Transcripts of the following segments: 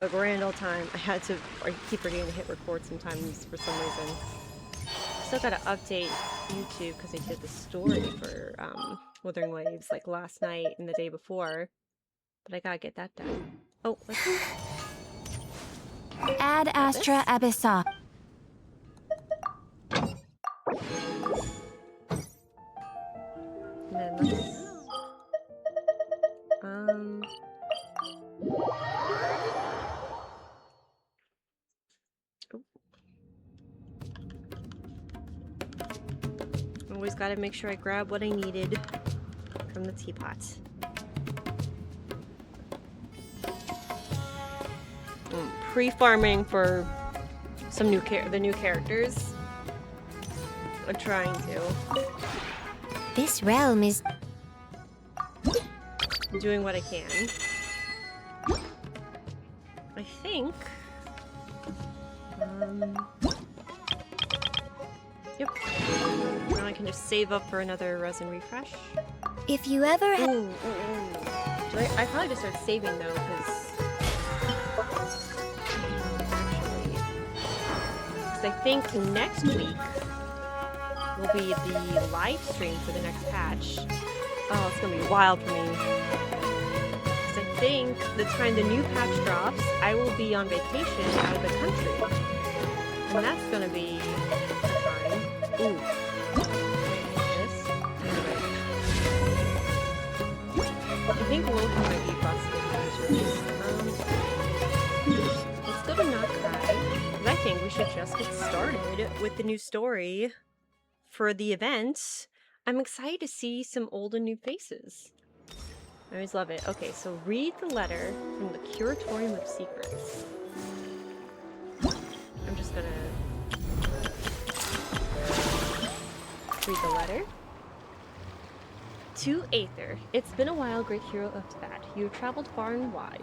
a grand old time. I keep forgetting to hit record sometimes for some reason. Still gotta update YouTube because I did the story for Wuthering Waves like last night and the day before. But I gotta get that done. Oh, let's Ad Astra Abyssa. and then let's always gotta make sure I grab what I needed from the teapot. Pre-farming for some the new characters. I'm trying to. This realm is Doing what I can. I think. Yep. Now I can just save up for another resin refresh. if you ever I probably just start saving though, because I think next week will be the live stream for the next patch. Oh, it's gonna be wild for me. Because I think the time the new patch drops, I will be on vacation out of the country. And that's gonna be a time. Ooh. This. I think Loki might be busted. Let's go to Not Cry. Because I think we should just get started with the new story for the event. I'm excited to see some old and new faces. I always love it. Okay, so read the letter from the Curatorium of Secrets. I'm just gonna read the letter. To Aether, it's been a while, great hero of Tibet. You have traveled far and wide.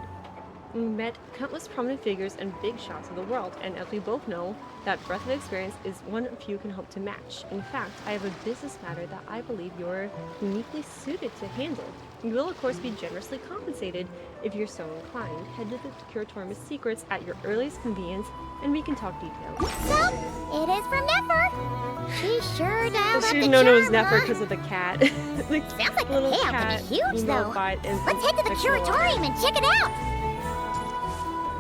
You met countless prominent figures and big shots of the world, and as we both know, that breadth of experience is one few can hope to match. In fact, I have a business matter that I believe you're uniquely suited to handle. You will, of course, be generously compensated if you're so inclined. Head to the Curatorium of Secrets at your earliest convenience, and we can talk details. So, it is from Nefer. She sure dialed up She's the known it was charm, Nefer huh? because of the cat. Sounds like the little payout cat could be huge, though. emote and Let's head to the sexual Curatorium and check it out.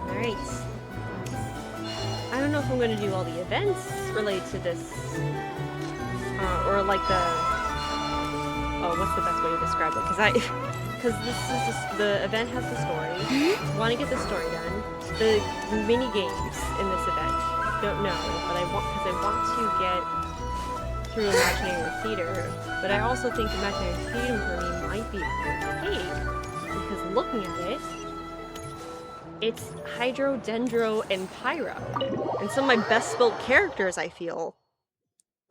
Alright. I don't know if I'm going to do all the events related to this. Or like the... Oh, what's the best way to describe it? Because the event has the story. Want to get the story done. The mini games in this event. Don't know, but I want to get through Imaginary Theater. But I also think Imaginary Theater for me might be okay, because looking at it, it's Hydro, Dendro, and Pyro. And some of my best built characters, I feel.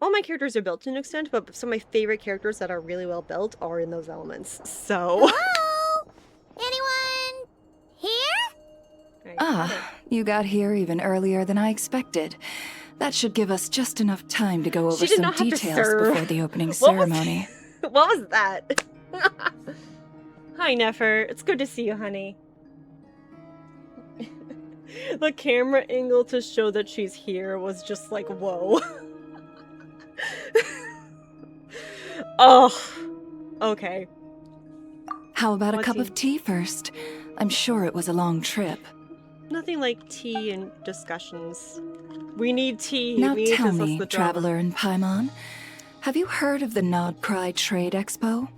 All my characters are built to an extent, but some of my favorite characters that are really well built are in those elements. So... Hello? Anyone here? Right. You got here even earlier than I expected. That should give us just enough time to go over She did some not have to details serve. before the opening What was- ceremony. What was that? Hi, Nefer. It's good to see you, honey. The camera angle to show that she's here was just like, whoa. Oh, okay. How about a What's cup he- of tea first? I'm sure it was a long trip. Nothing like tea and discussions. We need tea. Now We need tell to suss me, the drama. Traveler in Paimon, have you heard of the Nod Cry Trade Expo?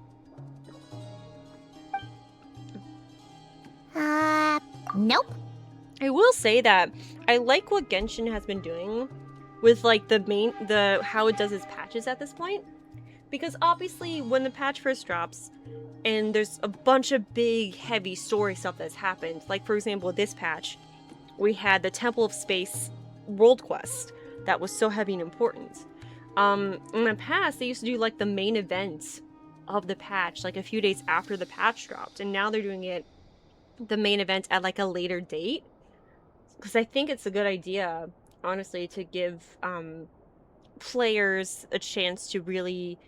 Nope. I will say that I like what Genshin has been doing with like how it does its patches at this point. Because obviously when the patch first drops and there's a bunch of big heavy story stuff that's happened, like for example this patch, we had the Temple of Space world quest that was so heavy and important. In the past they used to do like the main event of the patch like a few days after the patch dropped, and now they're doing it the main event at like a later date. Because I think it's a good idea, honestly, to give players a chance to really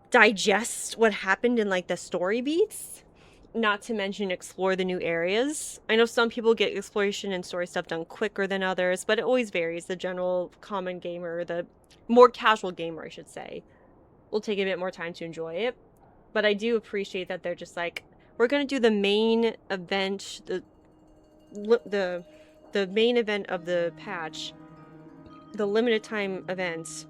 digest what happened in like the story beats not to mention explore the new areas. I know some people get exploration and story stuff done quicker than others, but it always varies. The general common gamer, the more casual gamer, I should say, will take a bit more time to enjoy it. But I do appreciate that they're just like, we're gonna do the main event, the main event of the patch, the limited time events.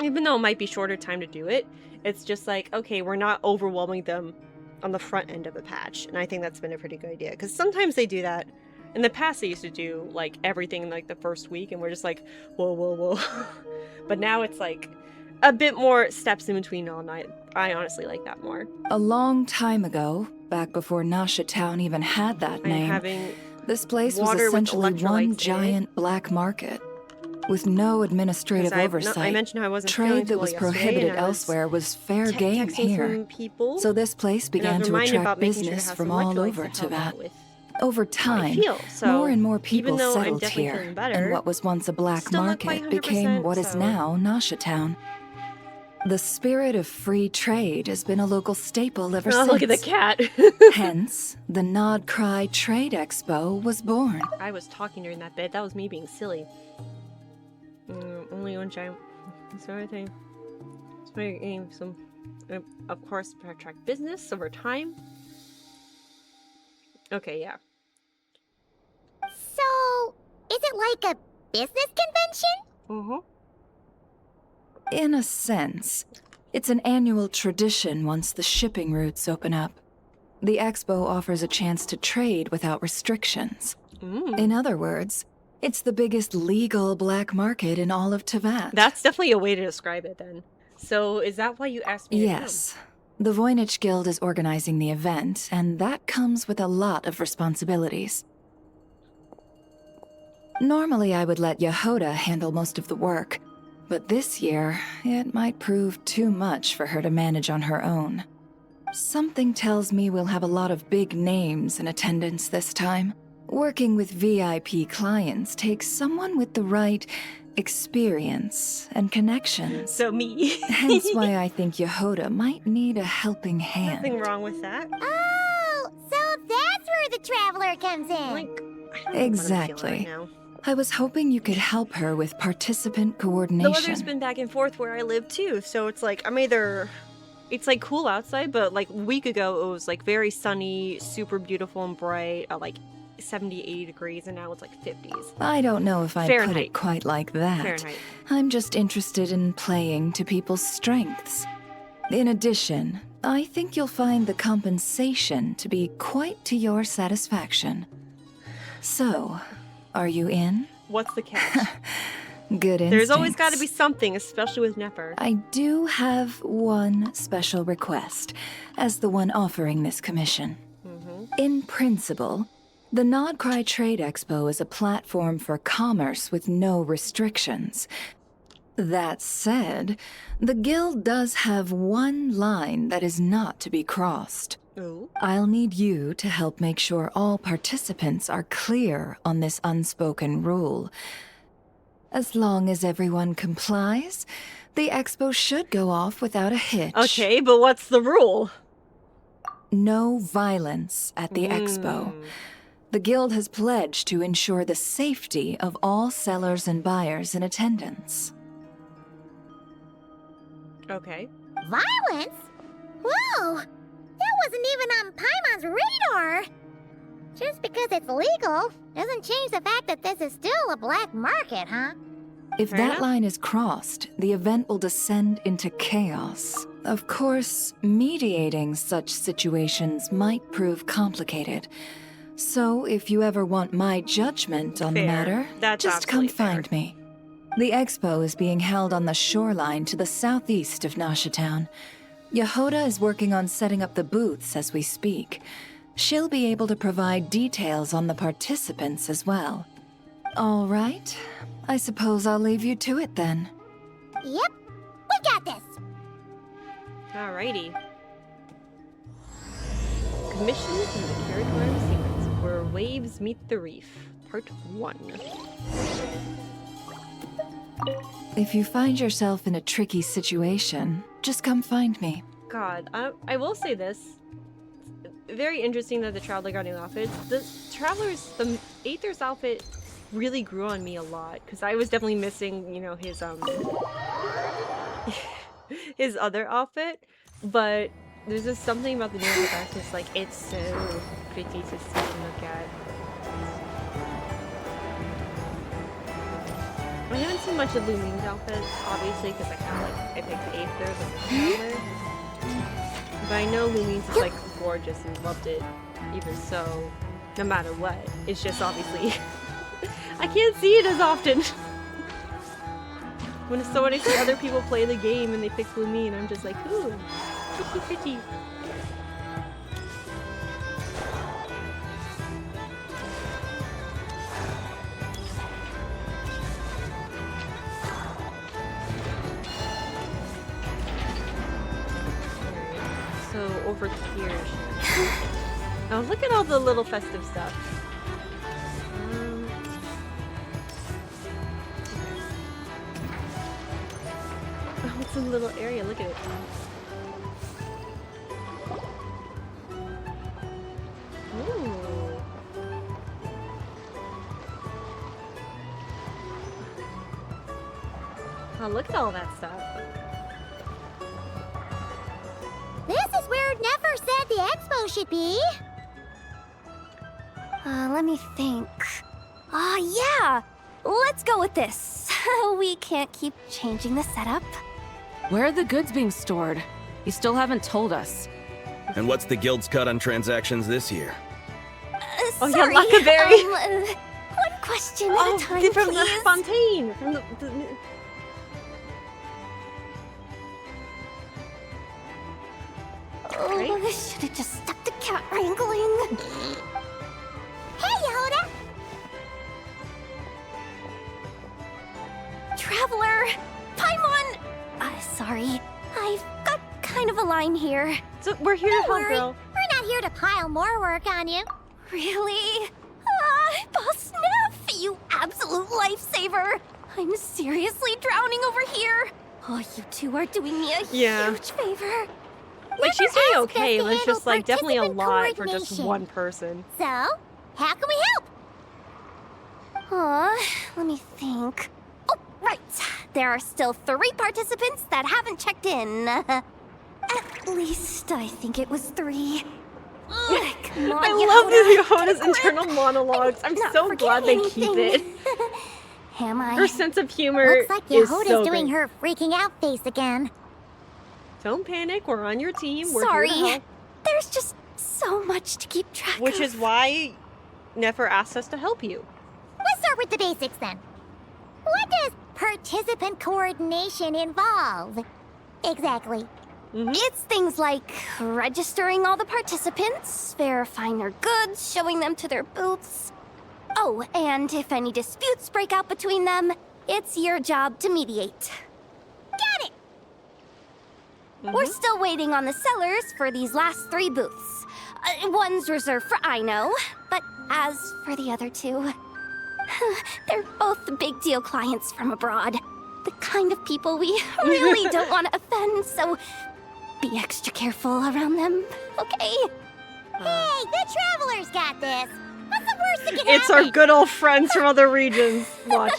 Even though it might be shorter time to do it, it's just like, okay, we're not overwhelming them on the front end of a patch, and I think that's been a pretty good idea, because sometimes they do that. In the past, they used to do like everything in like the first week, and we're just like, whoa, whoa, whoa. But now it's like a bit more steps in between all night. I honestly like that more. A long time ago, back before Nasha Town even had that I'm name, having this place was water with essentially electrolytes in one it. giant black market. With no administrative I oversight, mentioned how I wasn't feeling trade too that well was yesterday, prohibited and I was elsewhere was fair game texting here. some people, So this place and I began was to reminded attract about making sure to business have from some all electrolytes over to help Teyvat. out with Over how I time, feel. So more and more people even though I'm settled definitely here, feeling better, and what was once a black still not quite market became 100%, what is so now Nasha Town. The spirit of free trade has been a local staple ever oh, since. look at the cat. Hence, the Nod Cry Trade Expo was born. I was talking during that bit. That was me being silly. Only one giant. So I think it's my aim. Some, of course, to attract business over time. Okay, yeah. So, is it like a business convention? In a sense, it's an annual tradition once the shipping routes open up. The expo offers a chance to trade without restrictions. In other words, it's the biggest legal black market in all of Teyvat. That's definitely a way to describe it then. So is that why you asked me to come? Yes. The Voynich Guild is organizing the event, and that comes with a lot of responsibilities. Normally, I would let Yehoda handle most of the work, but this year, it might prove too much for her to manage on her own. Something tells me we'll have a lot of big names in attendance this time. Working with VIP clients takes someone with the right experience and connections. So me. Hence why I think Yehoda might need a helping hand. Nothing wrong with that. Oh, so that's where the traveler comes in. Like, I don't know what I'm Exactly. feeling right now. I was hoping you could help her with participant The coordination. weather's been back and forth where I live too, so it's like I'm either it's like cool outside, but like a week ago it was like very sunny, super beautiful and bright, like 70, 80 degrees, and now it's like 50s. I don't know if I'd put Fahrenheit. it quite like that. Fahrenheit. I'm just interested in playing to people's strengths. In addition, I think you'll find the compensation to be quite to your satisfaction. So, are you in? What's the catch? Good instincts. There's always got to be something, especially with Nefer. I do have one special request, as the one offering this commission. In principle, the Nod Cry Trade Expo is a platform for commerce with no restrictions. That said, the guild does have one line that is not to be crossed. Ooh. I'll need you to help make sure all participants are clear on this unspoken rule. As long as everyone complies, the expo should go off without a hitch. Okay, but what's the rule? No violence at the expo. The guild has pledged to ensure the safety of all sellers and buyers in attendance. Okay. Violence? Whoa! That wasn't even on Paimon's radar! Just because it's legal doesn't change the fact that this is still a black market, huh? If Fair that enough. line is crossed, the event will descend into chaos. Of course, mediating such situations might prove complicated. So if you ever want my judgment on the Fair. matter, That's just come absolutely fair. find me. The expo is being held on the shoreline to the southeast of Nasha Town. Yehoda is working on setting up the booths as we speak. She'll be able to provide details on the participants as well. All right. I suppose I'll leave you to it then. Yep, we got this! Alrighty. Commissions in the territory of secrets, where waves meet the reef. Part 1. If you find yourself in a tricky situation, just come find me. God, I will say this. very interesting that the Traveler got new outfits. The Aether's outfit really grew on me a lot because I was definitely missing, you know, his his other outfit. But there's just something about the new outfit that's like it's so pretty to see and look at. I haven't seen much of Lumine's outfits, obviously, because I picked the Aether, the Traveler. But I know Lumine's is like gorgeous and loved it, even so, no matter what. It's just obviously I can't see it as often. When I see other people play the game and they pick Lumine, I'm just like, ooh, pretty pretty. Over here. Oh, look at all the little festive stuff. Oh, it's a little area. Look at it. Ooh. Oh, look at all that stuff. This is where Nefer said the expo should be. Let me think. Yeah! Let's go with this. We can't keep changing the setup. Where are the goods being stored? You still haven't told us. And what's the guild's cut on transactions this year? Oh, yeah, Sorry. Luckberry. One question at a time, from please. the Fontaine. From the Oh, I should have just stuck to cat wrangling. Hey, Yehuda! Traveler! Paimon! Sorry. I've got kind of a line here. So we're here to Don't help, worry, girl. we're not here to pile more work on you. Really? Boss Neff, you absolute lifesaver! I'm seriously drowning over here. Oh, you two are doing me a huge favor. Like, she's Never doing asked us okay, to but it's just handle like definitely a participant lot for just coordination. one person. So, how can we help? Let me think. Oh, right. There are still 3 participants that haven't checked in. At least I think it was 3. Ugh, come on, I love Yehuda. Yehuda's internal monologues. I'm not so glad they forgetting keep it. anything. Am I? Her sense of humor Looks like is Yehuda's so doing great. her freaking out face again. Don't panic, we're on your team. We're Sorry. here to help. There's just so much to keep track Which of. is why Nefer asked us to help you. Let's start with the basics then. What does participant coordination involve? Exactly. It's things like registering all the participants, verifying their goods, showing them to their booths. Oh, and if any disputes break out between them, it's your job to mediate. Got it! We're still waiting on the sellers for these last 3 booths. One's reserved for Aino, but as for the other 2, they're both big deal clients from abroad. The kind of people we really don't want to offend, so be extra careful around them, okay? Hey, the Traveler's got this. What's the worst that can It's happen? our good old friends from other regions. Watch.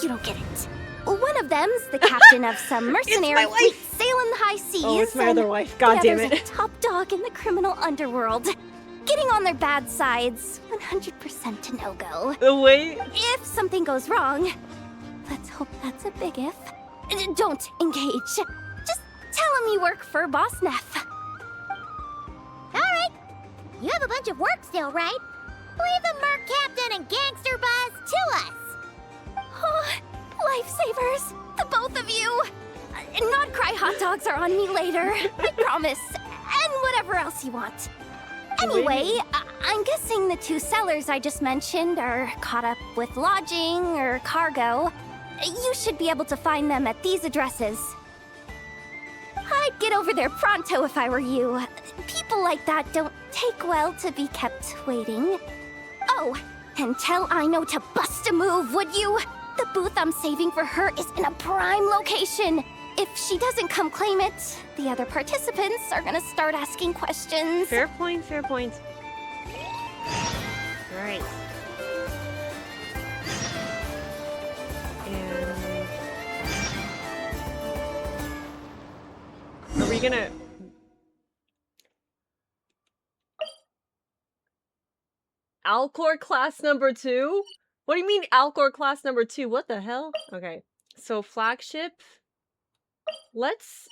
You don't get it. One of them's the captain of some mercenary wife. fleet sailing the high seas. Oh, it's my and other wife. God the damn other's it. a top dog in the criminal underworld. Getting on their bad sides, 100% a no-go. The way If something goes wrong, let's hope that's a big if, don't engage. Just tell him you work for Boss Neff. Alright. You have a bunch of work still, right? Leave the Merc Captain and Gangster Buzz to us. Oh, lifesavers, the both of you. Not cry hot dogs are on me later, I promise. And whatever else you want. Anyway, I'm guessing the 2 sellers I just mentioned are caught up with lodging or cargo. You should be able to find them at these addresses. I'd get over there pronto if I were you. People like that don't take well to be kept waiting. Oh, and tell Aino to bust a move, would you? The booth I'm saving for her is in a prime location. if she doesn't come claim it, the other participants are gonna start asking questions. Fair point, fair point. Alright. And... Are we gonna... Alcor class number 2? What do you mean Alcor class number 2? What the hell? Okay. So flagship. Let's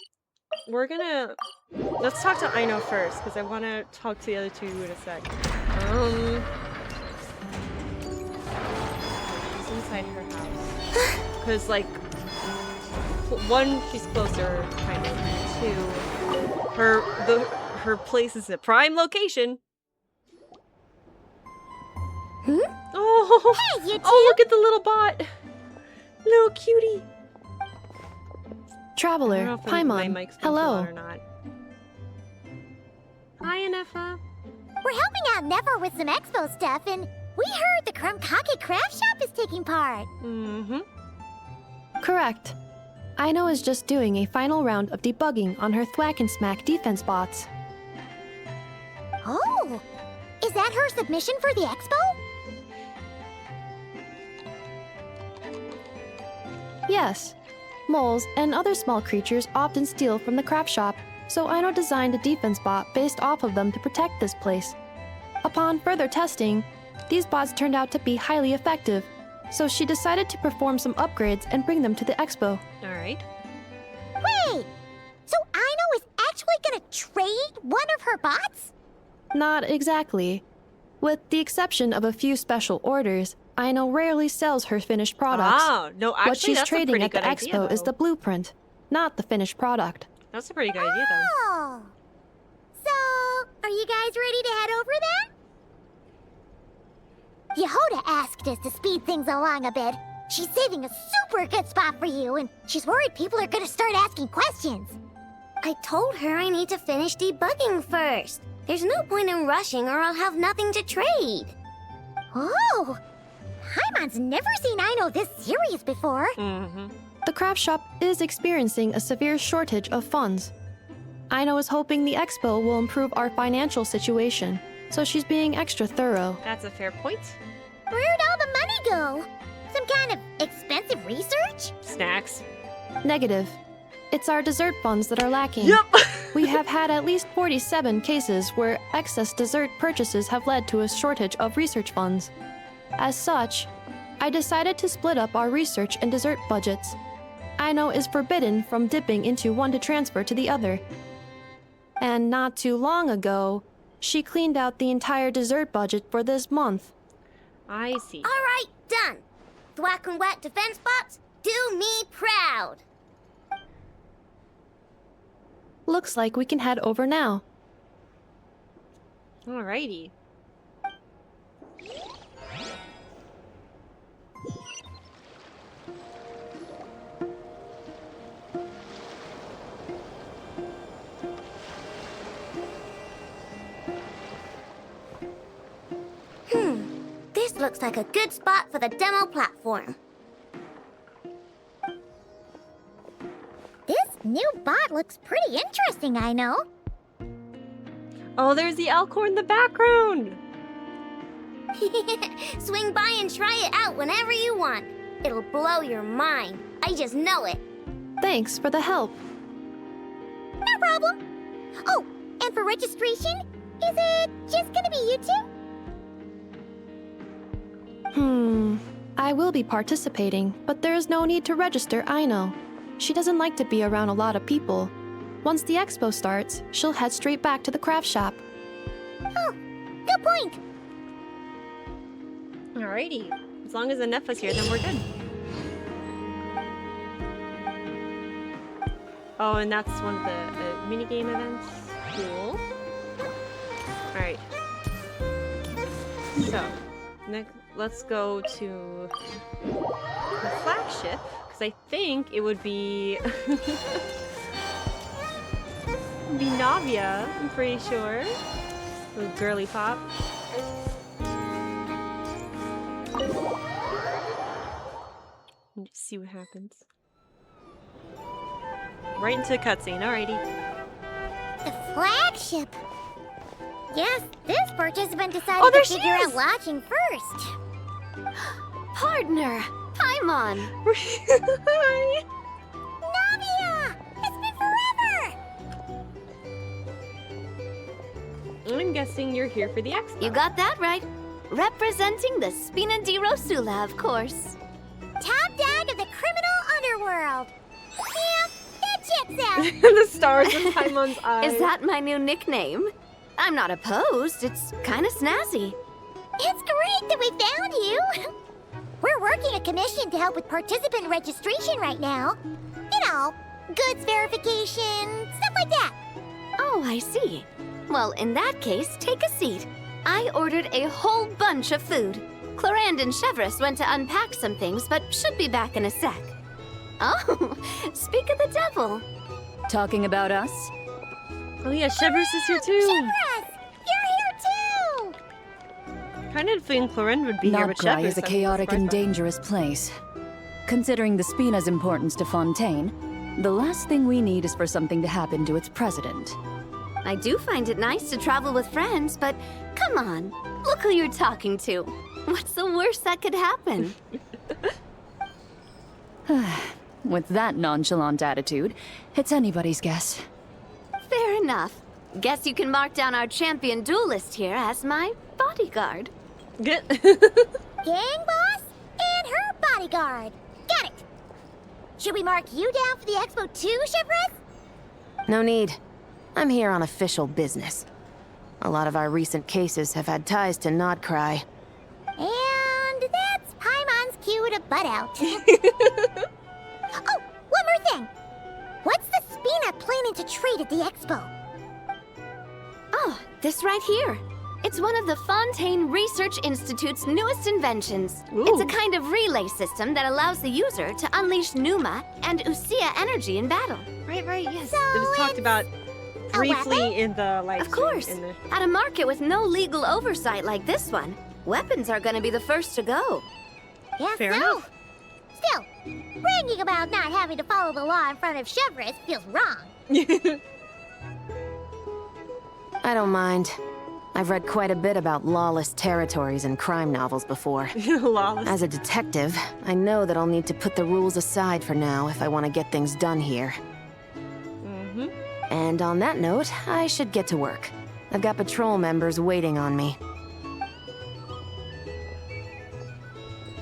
talk to Aino first, because I want to talk to the other two in a sec. She's inside her house. Because, like, one, she's closer, kind of. Two, her place is a prime location. Hmm? Oh, Hey, you two! Oh, look at the little bot. Little cutie. I don't know Traveler, if my Paimon, mic's going too hello. loud or not. Hi, Anefa. We're helping out Never with some expo stuff, and we heard the Krumkake craft shop is taking part. Mm-hmm. Correct. Aino is just doing a final round of debugging on her Thwack and Smack defense bots. Oh! Is that her submission for the expo? Yes. Moles and other small creatures often steal from the craft shop, so Aino designed a defense bot based off of them to protect this place. Upon further testing, these bots turned out to be highly effective, so she decided to perform some upgrades and bring them to the expo. Alright. Wait! So Aino is actually gonna trade one of her bots? Not exactly. With the exception of a few special orders, Aino rarely sells her finished products. Oh, no, actually, What she's that's a trading pretty at the good idea, expo is though. the blueprint, not the finished product. That's a pretty good idea, though. Oh! So, are you guys ready to head over then? Yehoda asked us to speed things along a bit. She's saving a super good spot for you, and she's worried people are gonna start asking questions. I told her I need to finish debugging first. There's no point in rushing or I'll have nothing to trade. Oh! Paimon's never seen Aino this serious before. Mm-hmm. The craft shop is experiencing a severe shortage of funds. Aino is hoping the expo will improve our financial situation, so she's being extra thorough. That's a fair point. Where'd all the money go? Some kind of expensive research? Snacks. Negative. It's our dessert funds that are lacking. Yep! We have had at least 47 cases where excess dessert purchases have led to a shortage of research funds. As such, I decided to split up our research and dessert budgets. Aino is forbidden from dipping into one to transfer to the other. And not too long ago, she cleaned out the entire dessert budget for this month. I see. All right, done. Thwack and Whack defense bots, do me proud. Looks like we can head over now. Alrighty. This looks like a good spot for the demo platform. This new bot looks pretty interesting, I know. Oh, there's the Alcor in the background! Swing by and try it out whenever you want. It'll blow your mind. I just know it. Thanks for the help. No problem. Oh, and for registration, is it just gonna be you two? I will be participating, but there is no need to register, Aino. She doesn't like to be around a lot of people. Once the expo starts, she'll head straight back to the craft shop. Oh, good point. Alrighty. As long as Anefa's here, then we're good. Oh, and that's one of the minigame events. Cool. Alright. So, next, let's go to the flagship, because I think it would be... be Navia, I'm pretty sure. Little girly pop. Just see what happens. right into a cutscene. Alrighty. The flagship. Yes, this participant decided Oh, there to she figure is! out lodging first. Partner, Paimon. Navia! It's been forever! I'm guessing you're here for the expo. You got that right. Representing the Spina di Rosula, of course. Top dog of the criminal underworld. Yeah, that checks out. The stars in Paimon's eyes. Is that my new nickname? I'm not opposed. It's kind of snazzy. It's great that we found you. We're working a commission to help with participant registration right now. You know, goods verification, stuff like that. Oh, I see. Well, in that case, take a seat. I ordered a whole bunch of food. Clorand and Chevreuse went to unpack some things, but should be back in a sec. Oh, speak of the devil. Talking about us? Oh yeah, Chevreuse is here too. Chevreuse, you're here too. Kind of feeling Clorend would be here, but Notgrai Chevreuse. is a I'm chaotic and surprised by. dangerous place. Considering the Spina's importance to Fontaine, the last thing we need is for something to happen to its president. I do find it nice to travel with friends, but come on, look who you're talking to. What's the worst that could happen? With that nonchalant attitude, it's anybody's guess. Fair enough. Guess you can mark down our champion duelist here as my bodyguard. Get. Gang boss and her bodyguard. Got it. Should we mark you down for the expo too, Chevreuse? No need. I'm here on official business. A lot of our recent cases have had ties to Notgrai. And that's Paimon's cue to butt out. Oh, one more thing. What's the Spina planning to trade at the expo? Oh, this right here. It's one of the Fontaine Research Institute's newest inventions. It's a kind of relay system that allows the user to unleash Numa and Usia energy in battle. Right, yes. So it was talked about a weapon? briefly in the live Of stream, course. in the- At a market with no legal oversight like this one, weapons are going to be the first to go. Yes, Fair so. enough. Still, bragging about not having to follow the law in front of Chevreuse feels wrong. I don't mind. I've read quite a bit about lawless territories and crime novels before. Lawless. As a detective, I know that I'll need to put the rules aside for now if I want to get things done here. Mm-hmm. And on that note, I should get to work. I've got patrol members waiting on me.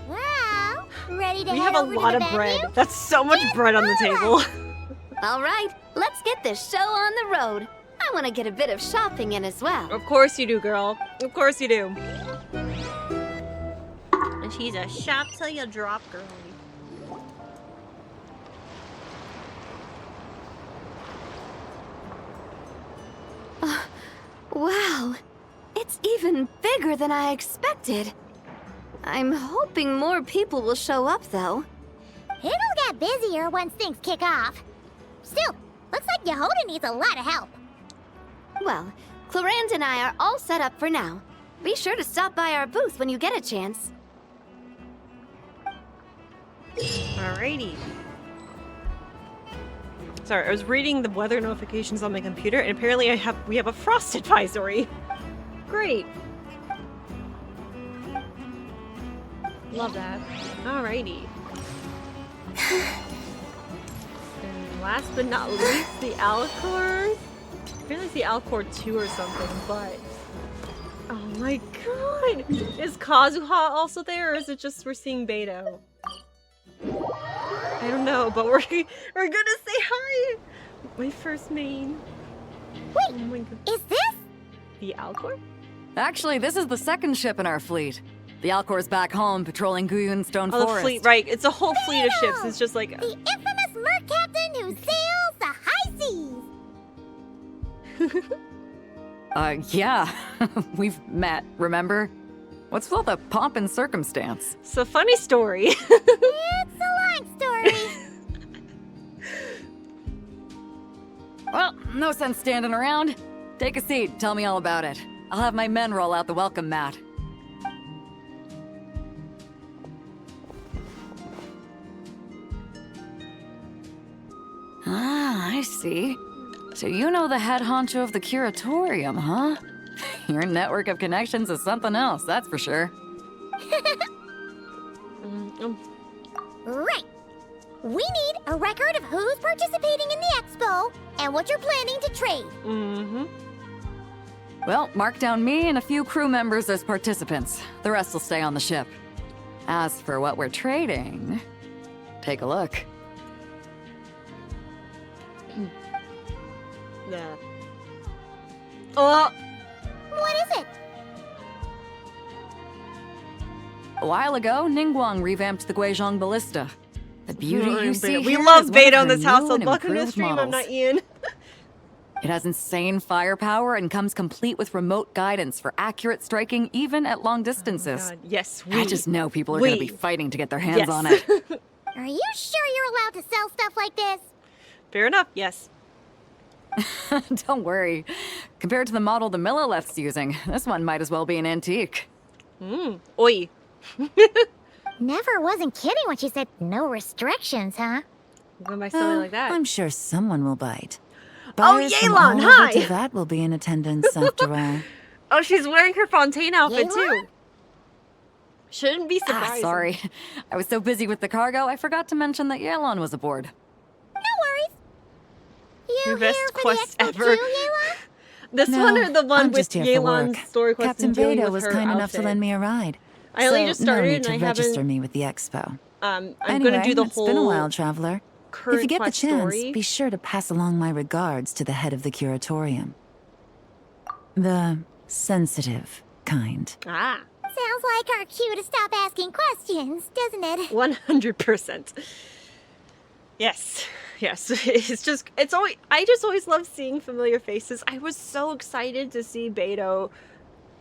Well, ready to We head have a over lot to of the bread. venue? That's so much bread on the table. All right, let's get this show on the road. I want to get a bit of shopping in as well. Of course you do, girl. Of course you do. And she's a shop till you drop girl. Wow, it's even bigger than I expected. I'm hoping more people will show up, though. It'll get busier once things kick off. Still, looks like Yehoda needs a lot of help. Well, Clorand and I are all set up for now. Be sure to stop by our booth when you get a chance. Alrighty. Sorry, I was reading the weather notifications on my computer, and apparently we have a frost advisory. Great. Love that. Alrighty. And last but not least, the Alcor. Apparently it's the Alcor 2 or something, but... Oh my god! Is Kazuha also there, or is it just we're seeing Beto? I don't know, but we're gonna say hi! My first main. Wait, Oh my god. is this? The Alcor? Actually, this is the second ship in our fleet. The Alcor's back home patrolling Guyun Stone Oh, the Forest. fleet, right. It's a whole fleet of ships. It's just like... The infamous merc captain who sails the high seas. Yeah. We've met, remember? What's with all the pomp and circumstance? It's a funny story. It's a long story. Well, no sense standing around. Take a seat, tell me all about it. I'll have my men roll out the welcome mat. Ah, I see. So you know the head honcho of the curatorium, huh? Your network of connections is something else, that's for sure. Right. We need a record of who's participating in the expo and what you're planning to trade. Mm-hmm. Well, mark down me and a few crew members as participants. The rest will stay on the ship. As for what we're trading, take a look. Yeah. Oh! What is it? A while ago, Ningguang revamped the Guizhong Ballista. The beauty you see We here love is one of Beto her in this new household. and Welcome to the improved stream. I'm models. not Ian. It has insane firepower and comes complete with remote guidance for accurate striking even at long distances. God, yes, I just know people are going to be fighting to get their hands on it. Are you sure you're allowed to sell stuff like this? Fair enough, yes. Don't worry. Compared to the model the Millileth's using, this one might as well be an antique. Oi. Never wasn't kidding when she said no restrictions, huh? Going by something like that. I'm sure someone will bite. Oh, Buyers from Yelan, all over hi! Teyvat will be in attendance after all. Oh, she's wearing her Fontaine outfit Yelan? too. Shouldn't be surprised. Sorry. I was so busy with the cargo, I forgot to mention that Yelan was aboard. No worries. You Your best here for quest the expo ever. too, Yelan? This No, one or the one I'm with just here for Yelan's work. story quest Captain and dealing Beto with was her kind enough to outfit. lend me a ride. I only So just started no need and to I register haven't. me with the expo. I'm Anyway, gonna do the it's whole been a while, traveler. current If you get the quest chance, story. be sure to pass along my regards to the head of the curatorium. The sensitive kind. Ah, Sounds like our cue to stop asking questions, doesn't it? 100%. Yes, yes. It's always. I just always love seeing familiar faces. I was so excited to see Beto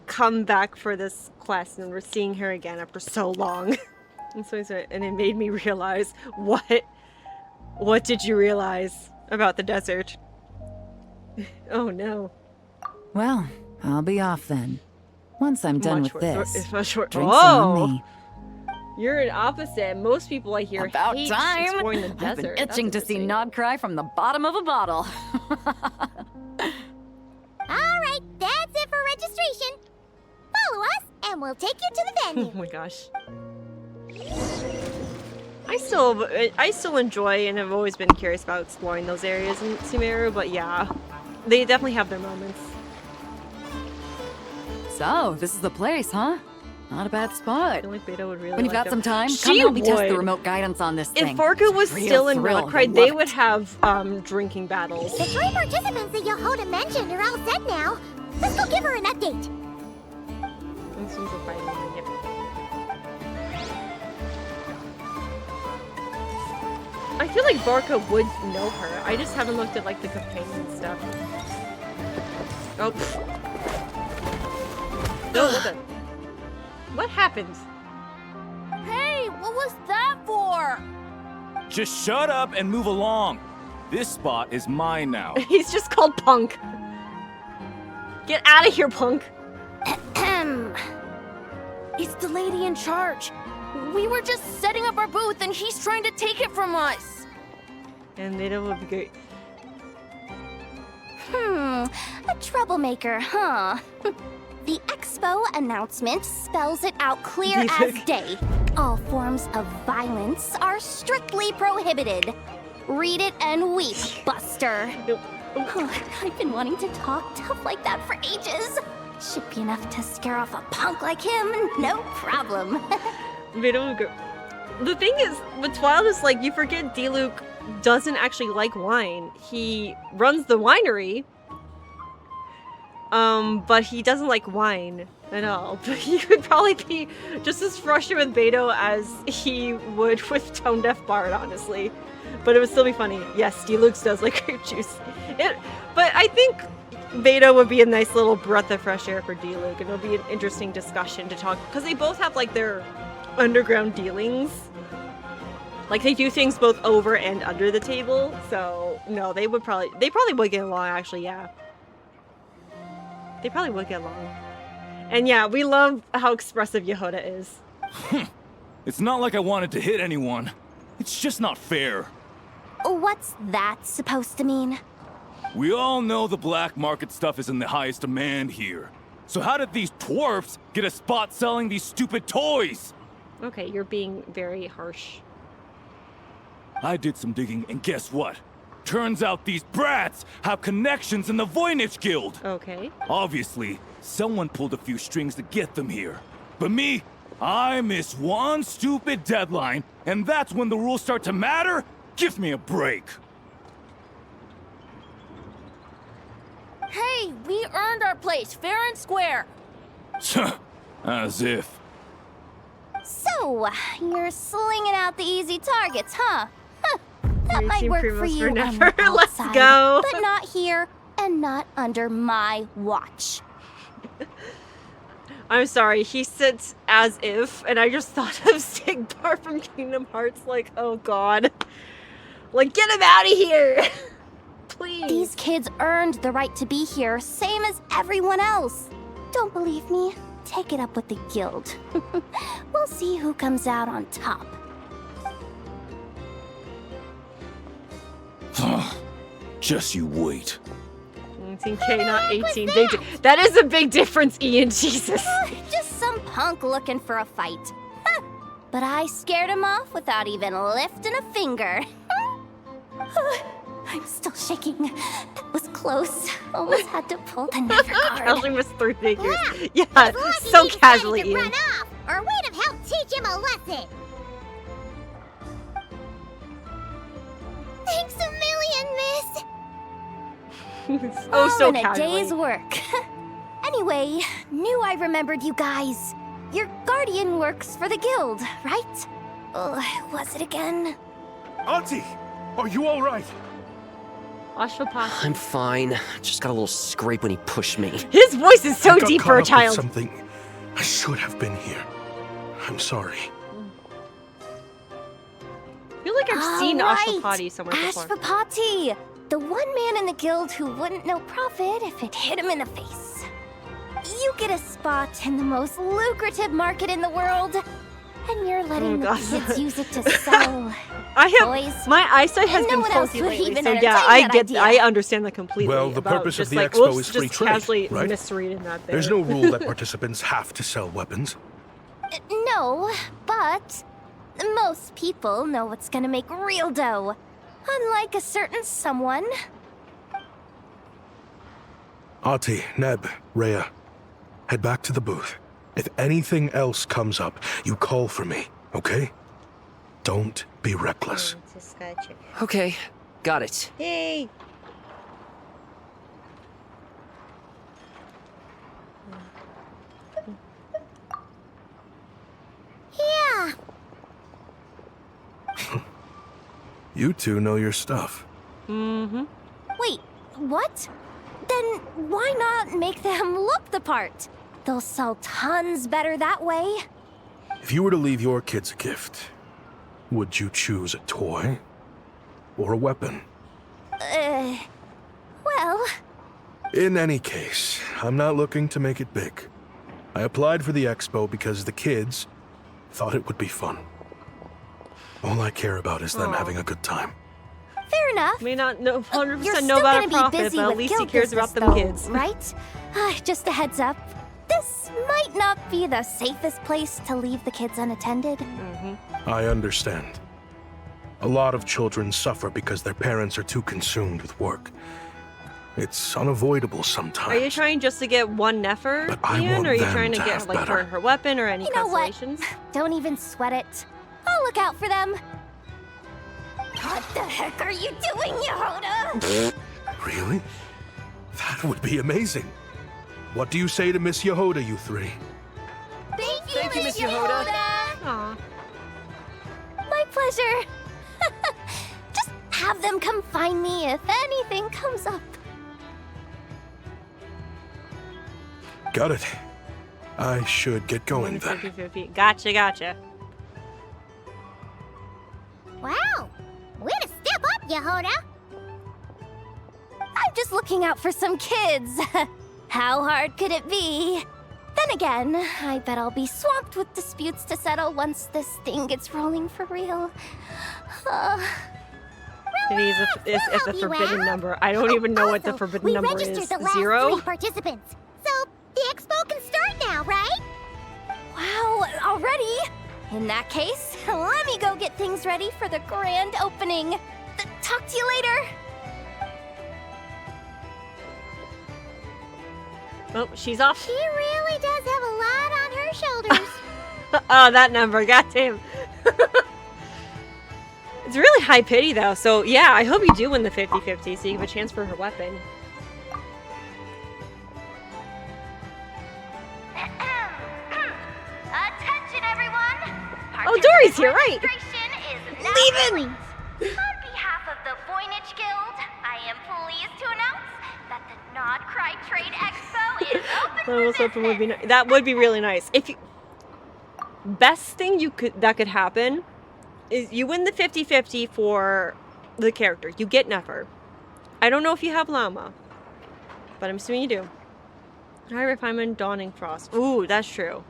come back for this quest, and we're seeing her again after so long. And it made me realize what did you realize about the desert? Oh no. Well, I'll be off then. Once I'm done with this, It's much short. drinks on me. You're an opposite. Most people I hear About hate time! exploring the I've desert. been itching to That's see interesting. Nod cry from the bottom of a bottle. Alright, that's it for registration. Follow us, and we'll take you to the Oh venue. my gosh. I still enjoy and have always been curious about exploring those areas in Sumeru, but yeah, they definitely have their moments. So, this is the place, huh? Not a bad I spot. feel like Beto would really When you've like got some them. time, come She help me test the would. remote guidance on this If thing. Farka was Real still in thrill, Notcry, you'll they love would it. have drinking battles. The 3 participants that Yehoda mentioned are all set now. Let's go give her an update. Those ones are fighting, yep. I feel like Barca would know her. I just haven't looked at like the companion stuff. Oh. pfft. No, what happened? Hey, what was that for? Just shut up and move along. This spot is mine now. He's just called Punk. Get out of here, Punk. It's the lady in charge. We were just setting up our booth and he's trying to take it from us. And Beto would be great. A troublemaker, huh? The expo announcement spells it out clear as day. All forms of violence are strictly prohibited. Read it and weep, Buster. I've been wanting to talk tough like that for ages. Should be enough to scare off a punk like him, no problem. Beto would go. The thing is, what's wild is like you forget D-Luke doesn't actually like wine. He runs the winery, but he doesn't like wine at all. But he would probably be just as frustrated with Beto as he would with Tone Deaf Bard, honestly. But it would still be funny. Yes, D-Luke does like grape juice. But I think Beto would be a nice little breath of fresh air for D-Luke, and it'll be an interesting discussion to talk, because they both have like their underground dealings. Like they do things both over and under the table, so no, they probably would get along, actually, yeah. They probably would get along. And yeah, we love how expressive Yehoda is. It's not like I wanted to hit anyone. It's just not fair. What's that supposed to mean? We all know the black market stuff is in the highest demand here. So how did these dwarfs get a spot selling these stupid toys? Okay, you're being very harsh. I did some digging, and guess what? Turns out these brats have connections in the Voynich Guild. Okay. Obviously, someone pulled a few strings to get them here. But me, I missed one stupid deadline, and that's when the rules start to matter? Give me a break. Hey, we earned our place fair and square. As if. So, you're slinging out the easy targets, huh? That might Team work Primos for you on never. the Let's outside, go. but not here and not under my watch. I'm sorry, he sits as if, and I just thought of Sigbar from Kingdom Hearts, like, oh god. Like, get him out of here! Please. These kids earned the right to be here, same as everyone else. Don't believe me? Take it up with the guild. We'll see who comes out on top. Just you wait. 19K, not 18. That is a big difference, Ian. Jesus. Just some punk looking for a fight. But I scared him off without even lifting a finger. I'm still shaking. That was close. Almost had to pull the never card. Casually missed 3 figures. Wow. Yeah, so casually, to Ian. run off, or we'd have helped teach him a lesson. Thanks a million, miss. Oh, so in a casually. day's work. Anyway, knew I remembered you guys. Your guardian works for the guild, right? Was it again? Auntie, are you all right? Ashwapati. I'm fine. Just got a little scrape when he pushed me. His voice is so I got deep caught for a up with child. Something. I should have been here. I'm sorry. I feel like I've seen Ashwapati somewhere before. Ashwapati! The one man in the guild who wouldn't know profit if it hit him in the face. You get a spot in the most lucrative market in the world, and you're letting the kids use it to sell. My eyesight has been faulty lately, so yeah, I understand that completely. Well, the about purpose of just the like, expo oops, is free just trade, casually right? misreading that there. There's no rule that participants have to sell weapons. No, but most people know what's gonna make real dough. Unlike a certain someone. Ati, Neb, Rhea, head back to the booth. If anything else comes up, you call for me, okay? Don't be reckless. Okay, got it. Yay! Yeah. You two know your stuff. Mm-hmm. Wait, what? Then why not make them look the part? They'll sell tons better that way. If you were to leave your kids a gift, would you choose a toy or a weapon? Well... In any case, I'm not looking to make it big. I applied for the expo because the kids thought it would be fun. All I care about is them having a good time. Fair enough. May not know 100% You're know still about gonna a be profit, busy but at with least he guild cares about business, them though, kids. Right? Just a heads up. This might not be the safest place to leave the kids unattended. I understand. A lot of children suffer because their parents are too consumed with work. It's unavoidable sometimes. Are you trying just to get one Nefer, But I Ian? want Or are you them trying to to get have like better. her and her weapon or any You know what? constellations? Don't even sweat it. I'll look out for them. What the heck are you doing, Yehoda? Really? That would be amazing. What do you say to Miss Yehoda, you three? Thank you, Miss Yehoda. Aw. My pleasure. Just have them come find me if anything comes up. Got it. I should get going then. 50-50. Gotcha. Wow. Way to step up, Yehoda. I'm just looking out for some kids. How hard could it be? Then again, I bet I'll be swamped with disputes to settle once this thing gets rolling for real. Maybe it's a forbidden number. I don't even know what the forbidden number is. We registered the last 0? 3 participants. So, the expo can start now, right? Wow, already? In that case, let me go get things ready for the grand opening. Talk to you later. Oh, she's off. She really does have a lot on her shoulders. Oh, that number. Goddamn. It's really high pity, though. So, yeah, I hope you do win the 50-50 so you have a chance for her weapon. Attention, everyone! Oh, Dory's here, right? Registration is now Leaving! complete. On behalf of the Voynich Guild, I am pleased to announce that the Nod Cry Trade Expo is open That was hoping would be that would be really nice. If you best thing that could happen is you win the 50-50 for the character. You get Nefer. I don't know if you have Llama, but I'm assuming you do. High refinement, Dawning Frost. Ooh, that's true.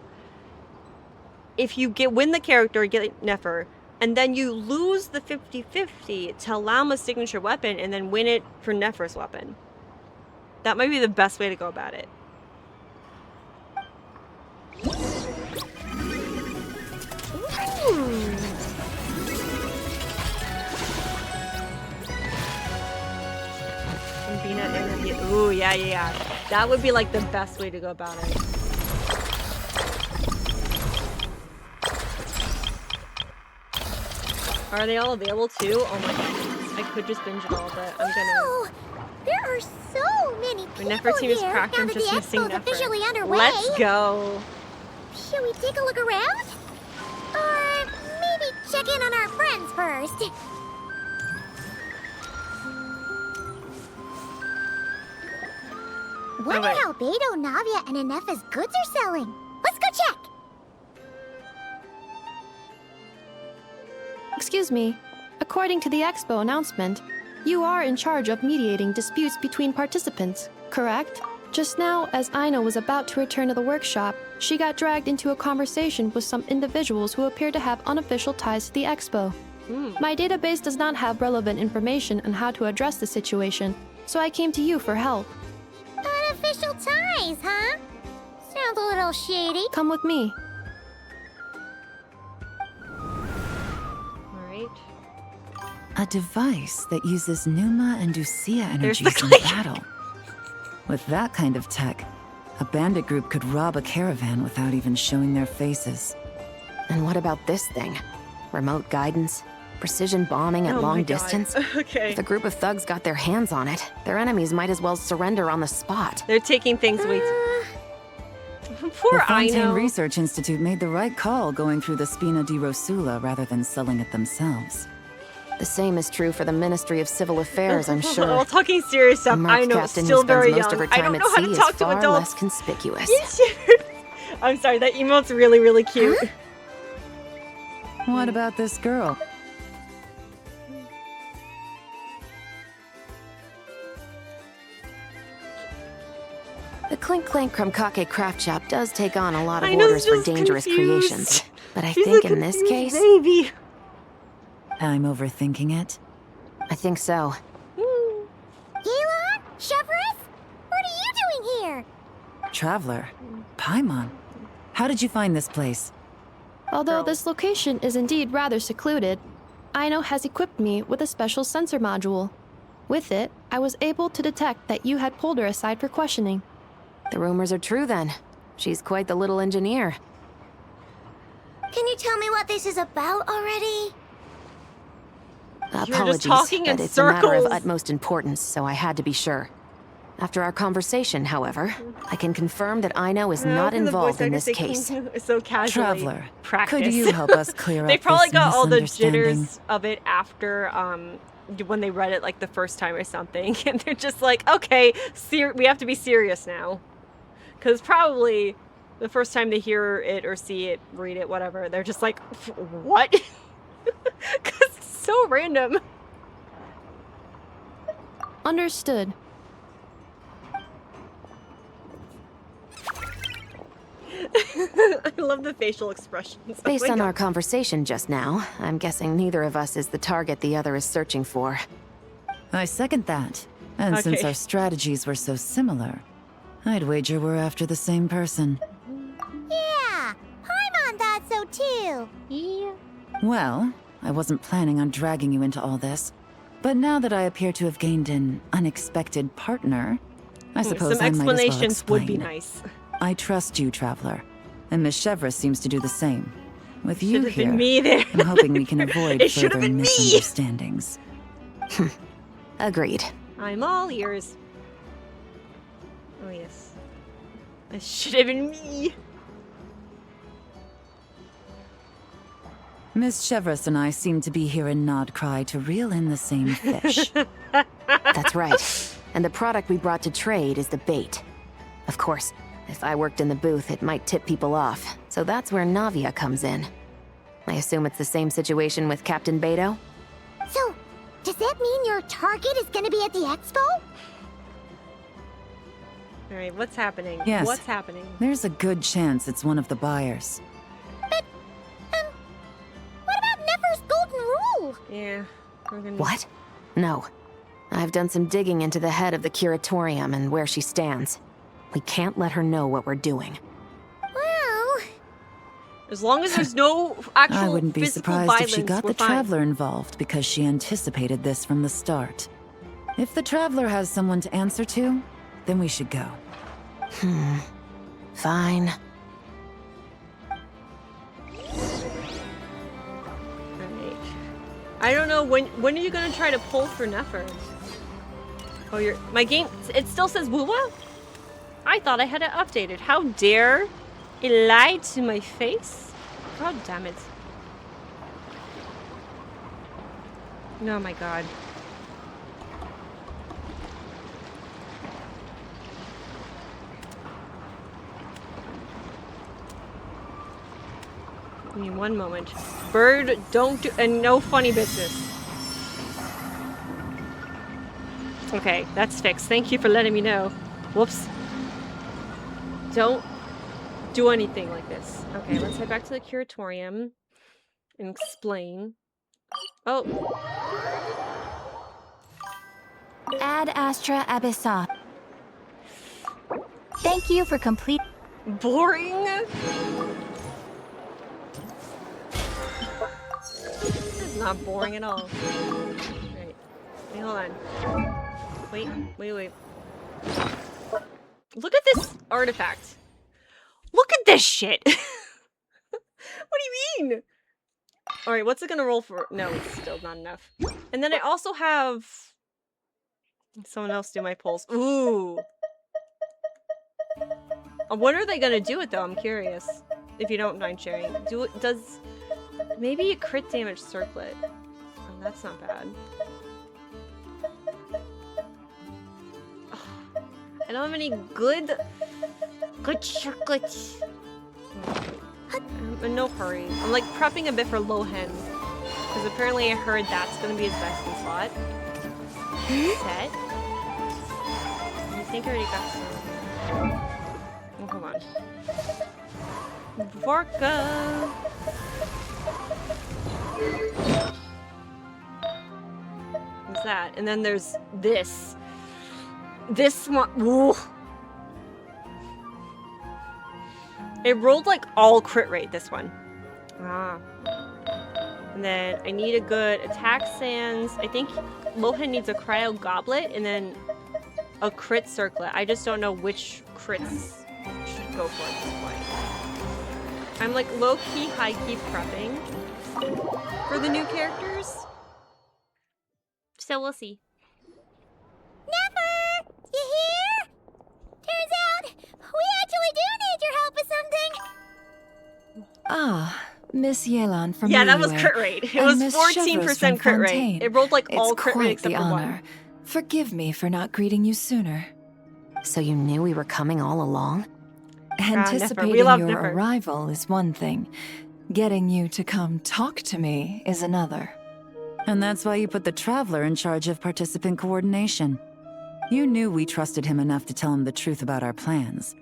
If you win the character, get Nefer, and then you lose the 50-50 to Llama's signature weapon, and then win it for Nefer's weapon. That might be the best way to go about it. Bina interview. Ooh, yeah. That would be like the best way to go about it. Are they all available too? Oh my god. I could just binge it all, but I'm gonna... There are so many people Nefer team is here cracked. now I'm that just the missing expo's Nefer. officially underway. Let's go. Should we take a look around? Or maybe check in on our friends first? Wonder how Beto, Navia, and Inefa's goods are selling. Let's go check! Excuse me. According to the expo announcement, you are in charge of mediating disputes between participants, correct? Just now, as Aino was about to return to the workshop, she got dragged into a conversation with some individuals who appear to have unofficial ties to the expo. My database does not have relevant information on how to address the situation, so I came to you for help. Unofficial ties, huh? Sounds a little shady. Come with me. A device that uses Numa and Ducia There's energies the in click. battle. With that kind of tech, a bandit group could rob a caravan without even showing their faces. And what about this thing? Remote guidance? Precision bombing at Oh my long God. distance? Okay. If a group of thugs got their hands on it, their enemies might as well surrender on the spot. They're taking things way too... Poor The Fontaine Aino. Research Institute made the right call going through the Spina di Rosula rather than selling it themselves. The same is true for the Ministry of Civil Affairs, I'm sure. Well, talking serious stuff, A merc I know captain still who spends very most young. of her I time don't at know how sea to is talk to far adults. less conspicuous. I'm sorry, that emote's really, really cute. What about this girl? The Clink Clank Krumkake craft shop does take on a lot of Aino's orders for just dangerous confused. creations. But I She's think a in this confused case, baby. I'm overthinking it. I think so. Gaylon? Chevrolet? What are you doing here? Traveler. Paimon. How did you find this place? Although this location is indeed rather secluded, Aino has equipped me with a special sensor module. With it, I was able to detect that you had pulled her aside for questioning. The rumors are true then. She's quite the little engineer. Can you tell me what this is about already? Apologies, talking in but it's a matter of circles. utmost importance, so I had to be sure. After our conversation, however, I can confirm that Aino is not involved in this case. So casually Traveler, practice. could you help us clear They up probably this got all the misunderstanding? jitters of it after when they read it like the first time or something, and they're just like, okay, we have to be serious now, because probably the first time they hear it or see it, read it, whatever, they're just like, what? Because it's so random. Understood. I love the facial expressions. Based Oh my on God. our conversation just now, I'm guessing neither of us is the target the other is searching for. I second that. And since Okay. our strategies were so similar, I'd wager we're after the same person. Yeah, Paimon thought so too. Yeah. Well, I wasn't planning on dragging you into all this, but now that I appear to have gained an unexpected partner, I suppose Some I might as well explanations would be explain. nice. I trust you, Traveler, and Miss Chevreuse seems to do the same. With you Should've been here, me there. I'm hoping we can avoid It should've further been me. misunderstandings. Agreed. I'm all ears. Oh yes. It should have been me. Miss Chevreuse and I seem to be here in Nodcry to reel in the same fish. That's right. And the product we brought to trade is the bait. Of course, if I worked in the booth, it might tip people off. So that's where Navia comes in. I assume it's the same situation with Captain Beto? So, does that mean your target is gonna be at the expo? Alright, what's happening? Yes. What's happening? There's a good chance it's one of the buyers. What about Nefer's golden rule? Yeah. We're gonna... What? No. I've done some digging into the head of the curatorium and where she stands. We can't let her know what we're doing. Well, As long as there's no actual I wouldn't be physical surprised violence, if she got we're the fine. Traveler involved because she anticipated this from the start. If the Traveler has someone to answer to, then we should go. Fine. Alright. I don't know, when are you gonna try to pull for Nefer? Oh, my game, it still says Woowa? I thought I had it updated. How dare it lie to my face? God damn it. Oh my god. Give me one moment. Bird, don't do, and no funny business. Okay, that's fixed. Thank you for letting me know. Whoops. Don't do anything like this. Okay, let's head back to the curatorium and explain. Oh. Ad Astra Abyssa. Thank you for complete. Boring. This is not boring at all. Right. Wait, hold on. Wait. Look at this artifact. Look at this shit. What do you mean? Alright, what's it gonna roll for? No, it's still not enough. And then I also have someone else do my pulls. Ooh. When are they gonna do it though? I'm curious. If you don't mind sharing. Does maybe a crit damage circlet. Oh, that's not bad. Oh, I don't have any good chocolate. I'm in no hurry. I'm like prepping a bit for Lohen. Because apparently I heard that's gonna be his best in slot. Set. I think I already got some. Oh, hold on. Vorka! What's that? And then there's this. This one. Ooh. It rolled like all crit rate, this one. Ah. And then I need a good attack sands. I think Lohen needs a cryo goblet and then a crit circlet. I just don't know which crits should go for at this point. I'm like low-key, high-key prepping for the new characters. So we'll see. Nefer! You here? Turns out, we actually do need your help with something. Ah, Miss Yelan from Yeah, that was Liyue, crit rate. It and was Miss 14% Chevreuse crit from rate. Fontaine. It rolled like all It's crit rate quite except the for honor. one. Forgive me for not greeting you sooner. So you knew we were coming all along? Anticipating We love your Nefer. arrival is one thing. Getting you to come talk to me is another. And that's why you put the Traveler in charge of participant coordination. You knew we trusted him enough to tell him the truth about our plans.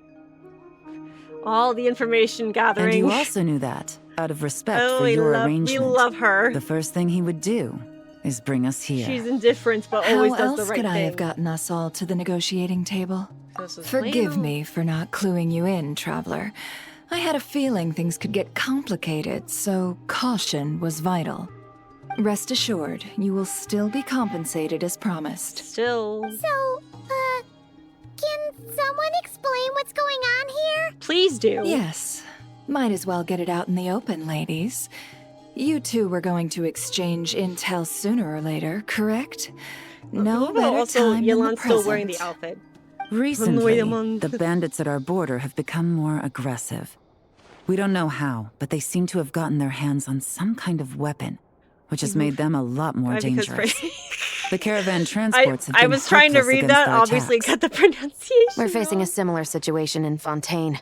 All the information gathering. And you also knew that, out of respect Oh, for we your love- we arrangement, love her. the first thing he would do is bring us here. She's indifferent, but always does the right thing. How else could I have gotten us all to the negotiating table? Forgive plain. me for not cluing you in, Traveler. I had a feeling things could get complicated, so caution was vital. Rest assured, you will still be compensated as promised. Still. So, can someone explain what's going on here? Please do. Yes. Might as well get it out in the open, ladies. You two were going to exchange intel sooner or later, correct? No better also, time than the Yelan's still wearing the present. outfit. Recently, the bandits at our border have become more aggressive. We don't know how, but they seem to have gotten their hands on some kind of weapon, which has made them a lot more dangerous. The caravan transports have been I was trying to helpless read against that, their obviously attacks. got the pronunciation. We're facing a similar situation in Fontaine.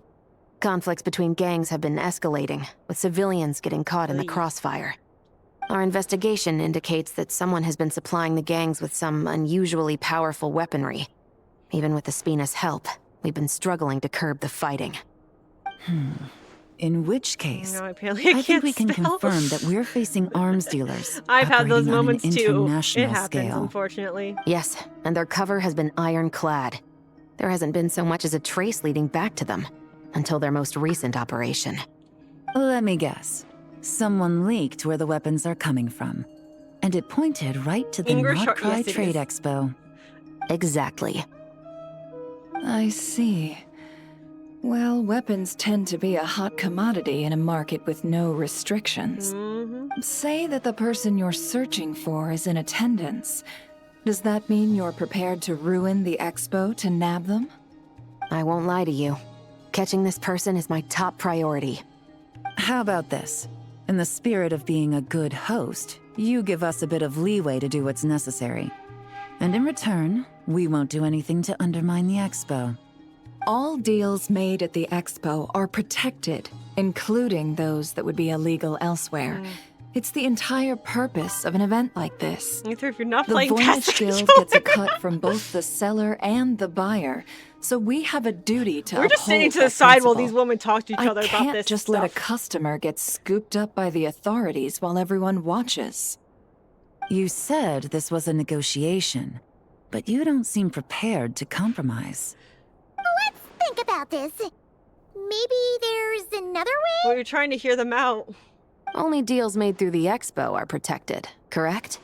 Conflicts between gangs have been escalating, with civilians getting caught in the crossfire. Our investigation indicates that someone has been supplying the gangs with some unusually powerful weaponry. Even with the Spina's help, we've been struggling to curb the fighting. In which case, No, apparently I I think we can't can spell. confirm that we're facing arms dealers. I've had those operating on an moments too. It international happens, scale. unfortunately. Yes, and their cover has been ironclad. There hasn't been so much as a trace leading back to them, until their most recent operation. Let me guess. Someone leaked where the weapons are coming from. And it pointed right to the English Not or- Cry yes, it Trade is. Expo. Exactly. I see. Well, weapons tend to be a hot commodity in a market with no restrictions. Say that the person you're searching for is in attendance. Does that mean you're prepared to ruin the expo to nab them? I won't lie to you. Catching this person is my top priority. How about this? In the spirit of being a good host, you give us a bit of leeway to do what's necessary. And in return, we won't do anything to undermine the expo. All deals made at the expo are protected, including those that would be illegal elsewhere. It's the entire purpose of an event like this. Either if you're not The playing Voynich Pacific Guild gets a cut from both the seller and the buyer, so we have a duty to We're just sitting uphold to the that side while principle. these women talk to each other I about can't this just stuff. let a customer get scooped up by the authorities while everyone watches. You said this was a negotiation, but you don't seem prepared to compromise. Let's think about this. Maybe there's another way? Well, you're trying to hear them out. Only deals made through the expo are protected, correct?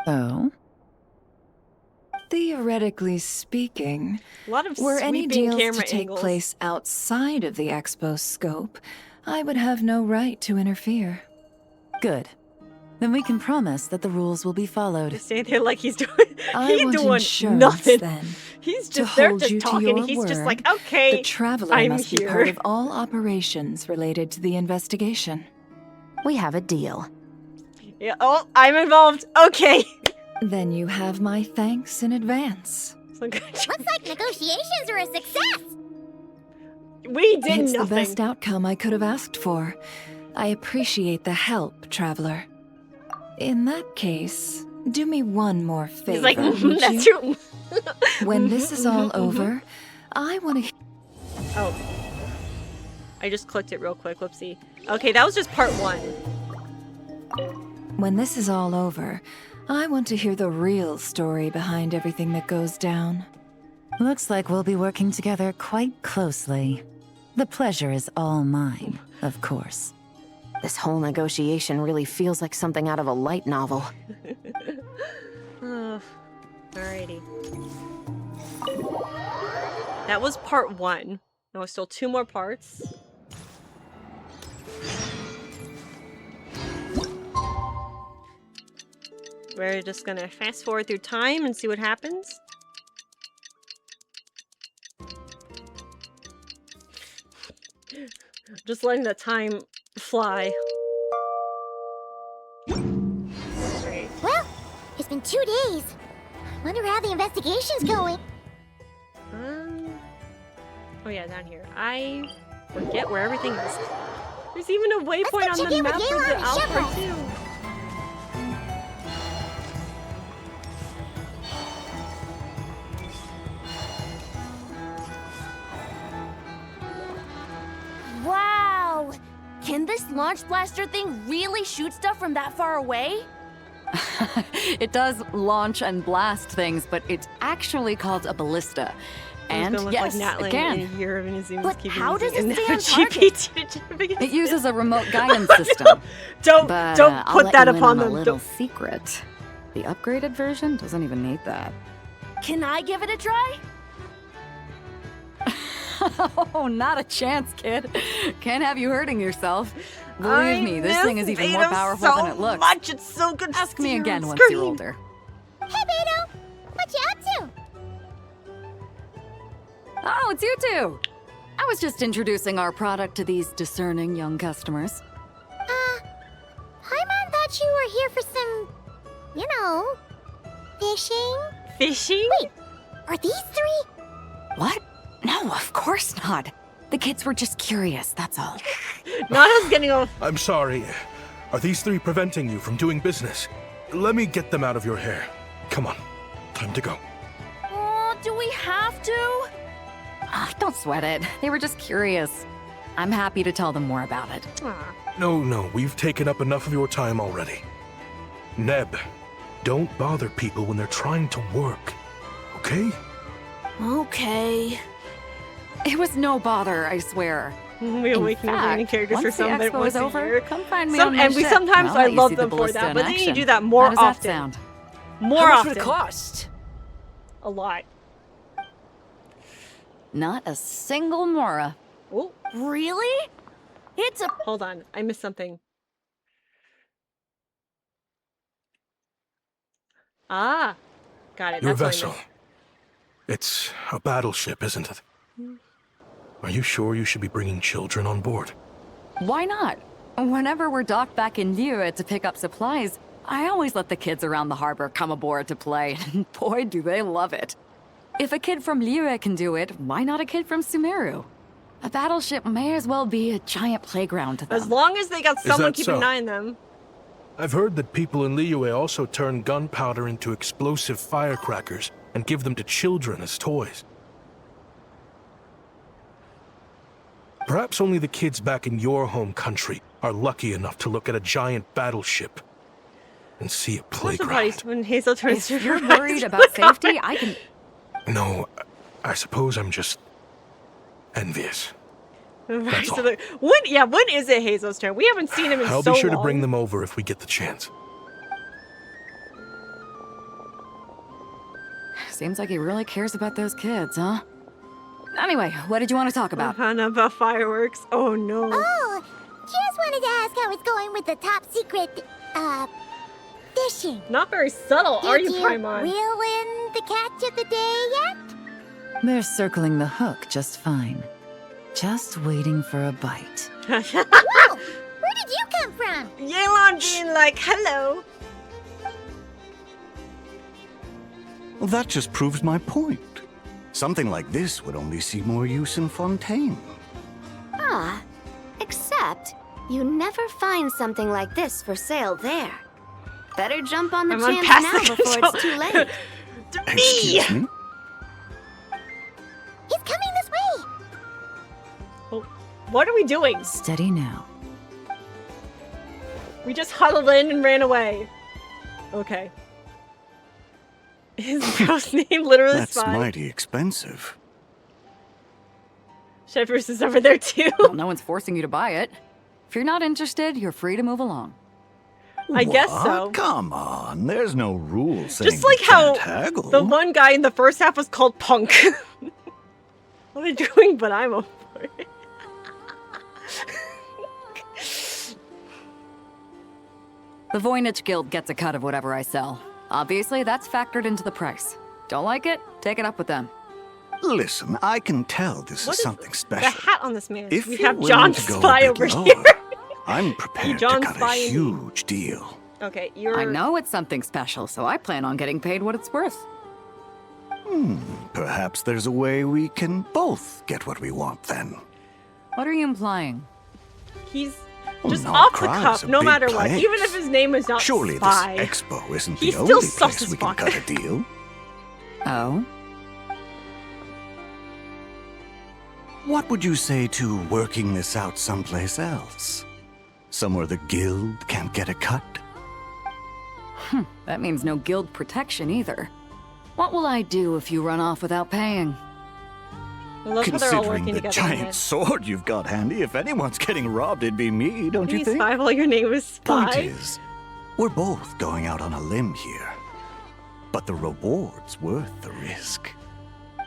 Oh? Theoretically speaking, A lot of were any sweeping deals camera to take angles. place outside of the expo scope, I would have no right to interfere. Good. Then we can promise that the rules will be followed. Just stay there like he's doing. I He's want doing insurance, nothing. then, He's to just they're hold just you to talking. your He's just word. like, okay, The Traveler I'm must be here. part of all operations related to the investigation. We have a deal. Yeah, oh, I'm involved. Okay. Then you have my thanks in advance. Looks like negotiations are a success. We did It's nothing. the best outcome I could have asked for. I appreciate the help, Traveler. In that case, do me one more favor. He's like, would that's you? true. When this is all over, I want to... Oh. I just clicked it real quick. Whoopsie. Okay, that was just part 1. When this is all over, I want to hear the real story behind everything that goes down. Looks like we'll be working together quite closely. The pleasure is all mine, of course. This whole negotiation really feels like something out of a light novel. Oh, alrighty. That was part 1. Now there's still 2 more parts. We're just gonna fast forward through time and see what happens. Just letting the time fly. Alright. Well, it's been 2 days. Wonder how the investigation's going. Oh yeah, down here. I forget where everything is. There's even a waypoint on check the in with map for Yelan the and Alpha Shepard. too. Wow! Can this launch blaster thing really shoot stuff from that far away? It does launch and blast things, but it's actually called a ballista. And It's gonna look yes, like Natalie it can. in a year of Inazuma's But keeping how does it using stay on GPT. It uses a remote guidance system. Don't But, don't I'll put let that you in upon on them. a little Don't- secret. The upgraded version doesn't even need that. Can I give it a try? Oh, not a chance, kid. Can't have you hurting yourself. Believe me, this thing is even more powerful than it looks. Much. It's so good to Ask me see her again on once screen. you're older. Hey, Beto! What you up to? Oh, it's you two. I was just introducing our product to these discerning young customers. Paimon thought you were here for some, fishing? Fishing? Wait, are these three? What? No, of course not. The kids were just curious, that's all. Nana's getting off. I'm sorry. Are these three preventing you from doing business? Let me get them out of your hair. Come on. Time to go. Oh, do we have to? Don't sweat it. They were just curious. I'm happy to tell them more about it. No, we've taken up enough of your time already. Neb, don't bother people when they're trying to work, okay? Okay. It was no bother, I swear. We are making learning characters for once the some bit expo once is a over, year. come find me on my And we ship. sometimes I'll I let you love see the them for ballista that, in but then you action. do that more How does often. that sound? More How much often. would it cost? A lot. Not a single Mora. Oh, really? It's a. Hold on, I missed something. Ah, got it. Your That's what I vessel. missed. It's a battleship, isn't it? Are you sure you should be bringing children on board? Why not? Whenever we're docked back in Liyue to pick up supplies, I always let the kids around the harbor come aboard to play, and boy, do they love it. If a kid from Liyue can do it, why not a kid from Sumeru? A battleship may as well be a giant playground to them. As long as they got Is someone that keeping so? an eye on them. I've heard that people in Liyue also turn gunpowder into explosive firecrackers and give them to children as toys. Perhaps only the kids back in your home country are lucky enough to look at a giant battleship and see a playground. When Hazel turns If to you're her worried eyes, about look on safety, it. I can... No, I suppose I'm just envious. Right, so when is it Hazel's turn? We haven't seen him in I'll so be sure long. to bring them over if we get the chance. Seems like he really cares about those kids, huh? Anyway, what did you want to talk about? About fireworks. Oh no. Oh, just wanted to ask how it's going with the top secret, fishing. Not very subtle, are you, Did Paimon? reel in the catch of the day yet? They're circling the hook just fine. Just waiting for a bite. Whoa! Where did you come from? Yelan being like, hello. Well, that just proves my point. Something like this would only see more use in Fontaine. Ah, except you never find something like this for sale there. Better jump on the I'm on chance past now the before control. it's too late. Excuse me? He's coming this way. What are we doing? Steady now. We just huddled in and ran away. Okay. His bro's name literally That's Spy. mighty expensive. Shepherds is over there too. Well, no one's forcing you to buy it. If you're not interested, you're free to move along. I guess What? so. Come on, there's no rule saying Just like you how can't haggle. the one guy in the first half was called Punk. What are they doing? But I'm over it. The Voynich Guild gets a cut of whatever I sell. Obviously, that's factored into the price. Don't like it? Take it up with them. Listen, I can tell this is something The special. hat on this man. If we you're have willing John to go a Spy bit over lower, here. I'm prepared John to cut Spy a and- huge deal. Okay, you're. I know it's something special, so I plan on getting paid what it's worth. Perhaps there's a way we can both get what we want then. What are you implying? He's Well, just not off the Cry's cuff, a no big matter what. place. Even if his name is not Surely Spy. this expo isn't He's the still only sus place as we can fuck. cut a deal. Oh? What would you say to working this out someplace else? Somewhere the guild can't get a cut? That means no guild protection either. What will I do if you run off without paying? I love how they're all Considering working the together. giant sword you've got handy, if anyone's getting robbed, it'd be me, don't you think? Spy while your name is Spy? Point is, we're both going out on a limb here. But the reward's worth the risk.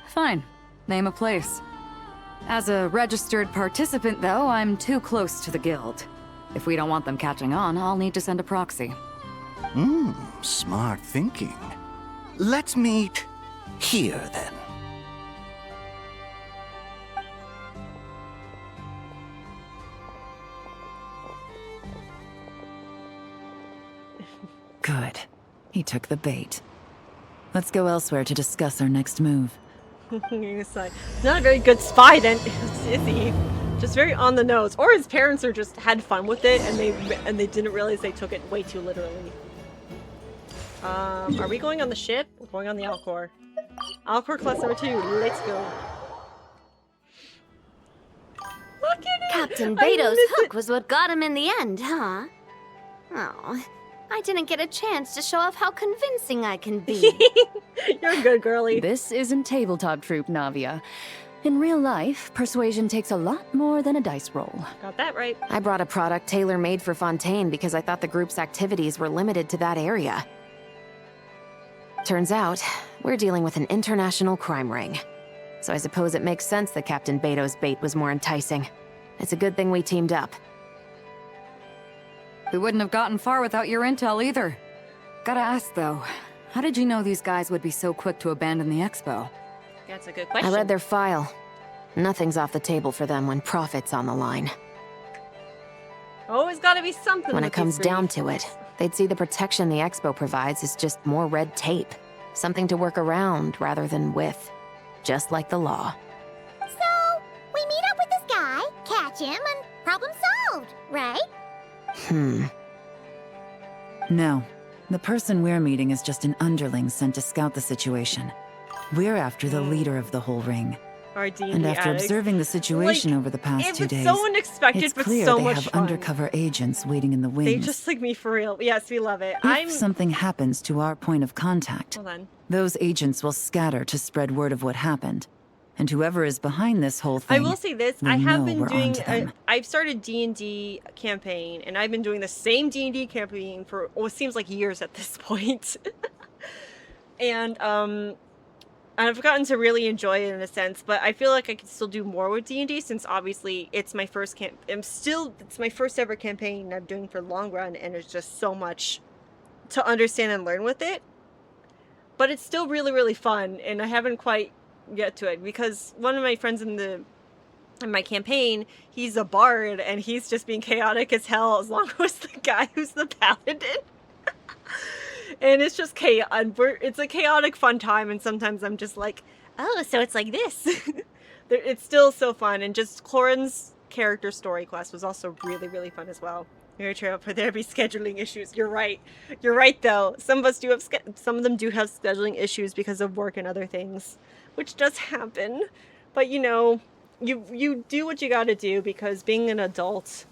Fine. Name a place. As a registered participant, though, I'm too close to the guild. If we don't want them catching on, I'll need to send a proxy. Smart thinking. Let's meet here, then. Good. He took the bait. Let's go elsewhere to discuss our next move. He's like, not a very good spy then, is he? Just very on the nose. Or his parents are just had fun with it and they didn't realize they took it way too literally. Are we going on the ship? We're going on the Alcor. Alcor class number 2, let's go. Look at it! Captain Beto's hook was what got him in the end, huh? Oh, I didn't get a chance to show off how convincing I can be. You're a good girlie. This isn't tabletop troop, Navia. In real life, persuasion takes a lot more than a dice roll. Got that right. I brought a product tailor-made for Fontaine because I thought the group's activities were limited to that area. Turns out, we're dealing with an international crime ring. So I suppose it makes sense that Captain Beto's bait was more enticing. It's a good thing we teamed up. We wouldn't have gotten far without your intel either. Gotta ask though, how did you know these guys would be so quick to abandon the expo? That's a good question. I read their file. Nothing's off the table for them when profit's on the line. Always gotta be something. When with it comes these down groups. to it, they'd see the protection the expo provides is just more red tape. Something to work around rather than with. Just like the law. So, we meet up with this guy, catch him, and problem solved, right? No. The person we're meeting is just an underling sent to scout the situation. We're after the leader of the whole ring. Our D&D And after addicts. observing the situation over the past 2 days, so unexpected, it's but clear so they much have fun. undercover agents waiting in the wings. They just like me for real. Yes, we love it. If something happens to our point of contact, Hold on. those agents will scatter to spread word of what happened. And whoever is behind this whole thing, I will say this: will I have know been we're doing. onto them. I've started D&D campaign, and I've been doing the same D&D campaign for what seems like years at this point. And I've gotten to really enjoy it in a sense, but I feel like I could still do more with D&D since obviously it's my first it's my first ever campaign I'm doing for long run, and there's just so much to understand and learn with it. But it's still really, really fun, and I haven't quite get to it because one of my friends in my campaign, he's a bard, and he's just being chaotic as hell as long as the guy who's the paladin. And it's just it's a chaotic fun time, and sometimes I'm just like, oh, so it's like this. It's still so fun, and just Clorin's character story quest was also really, really fun as well. Very true, but there be scheduling issues. You're right. You're right, though. Some of them do have scheduling issues because of work and other things, which does happen. But you know, you do what you gotta do because being an adult.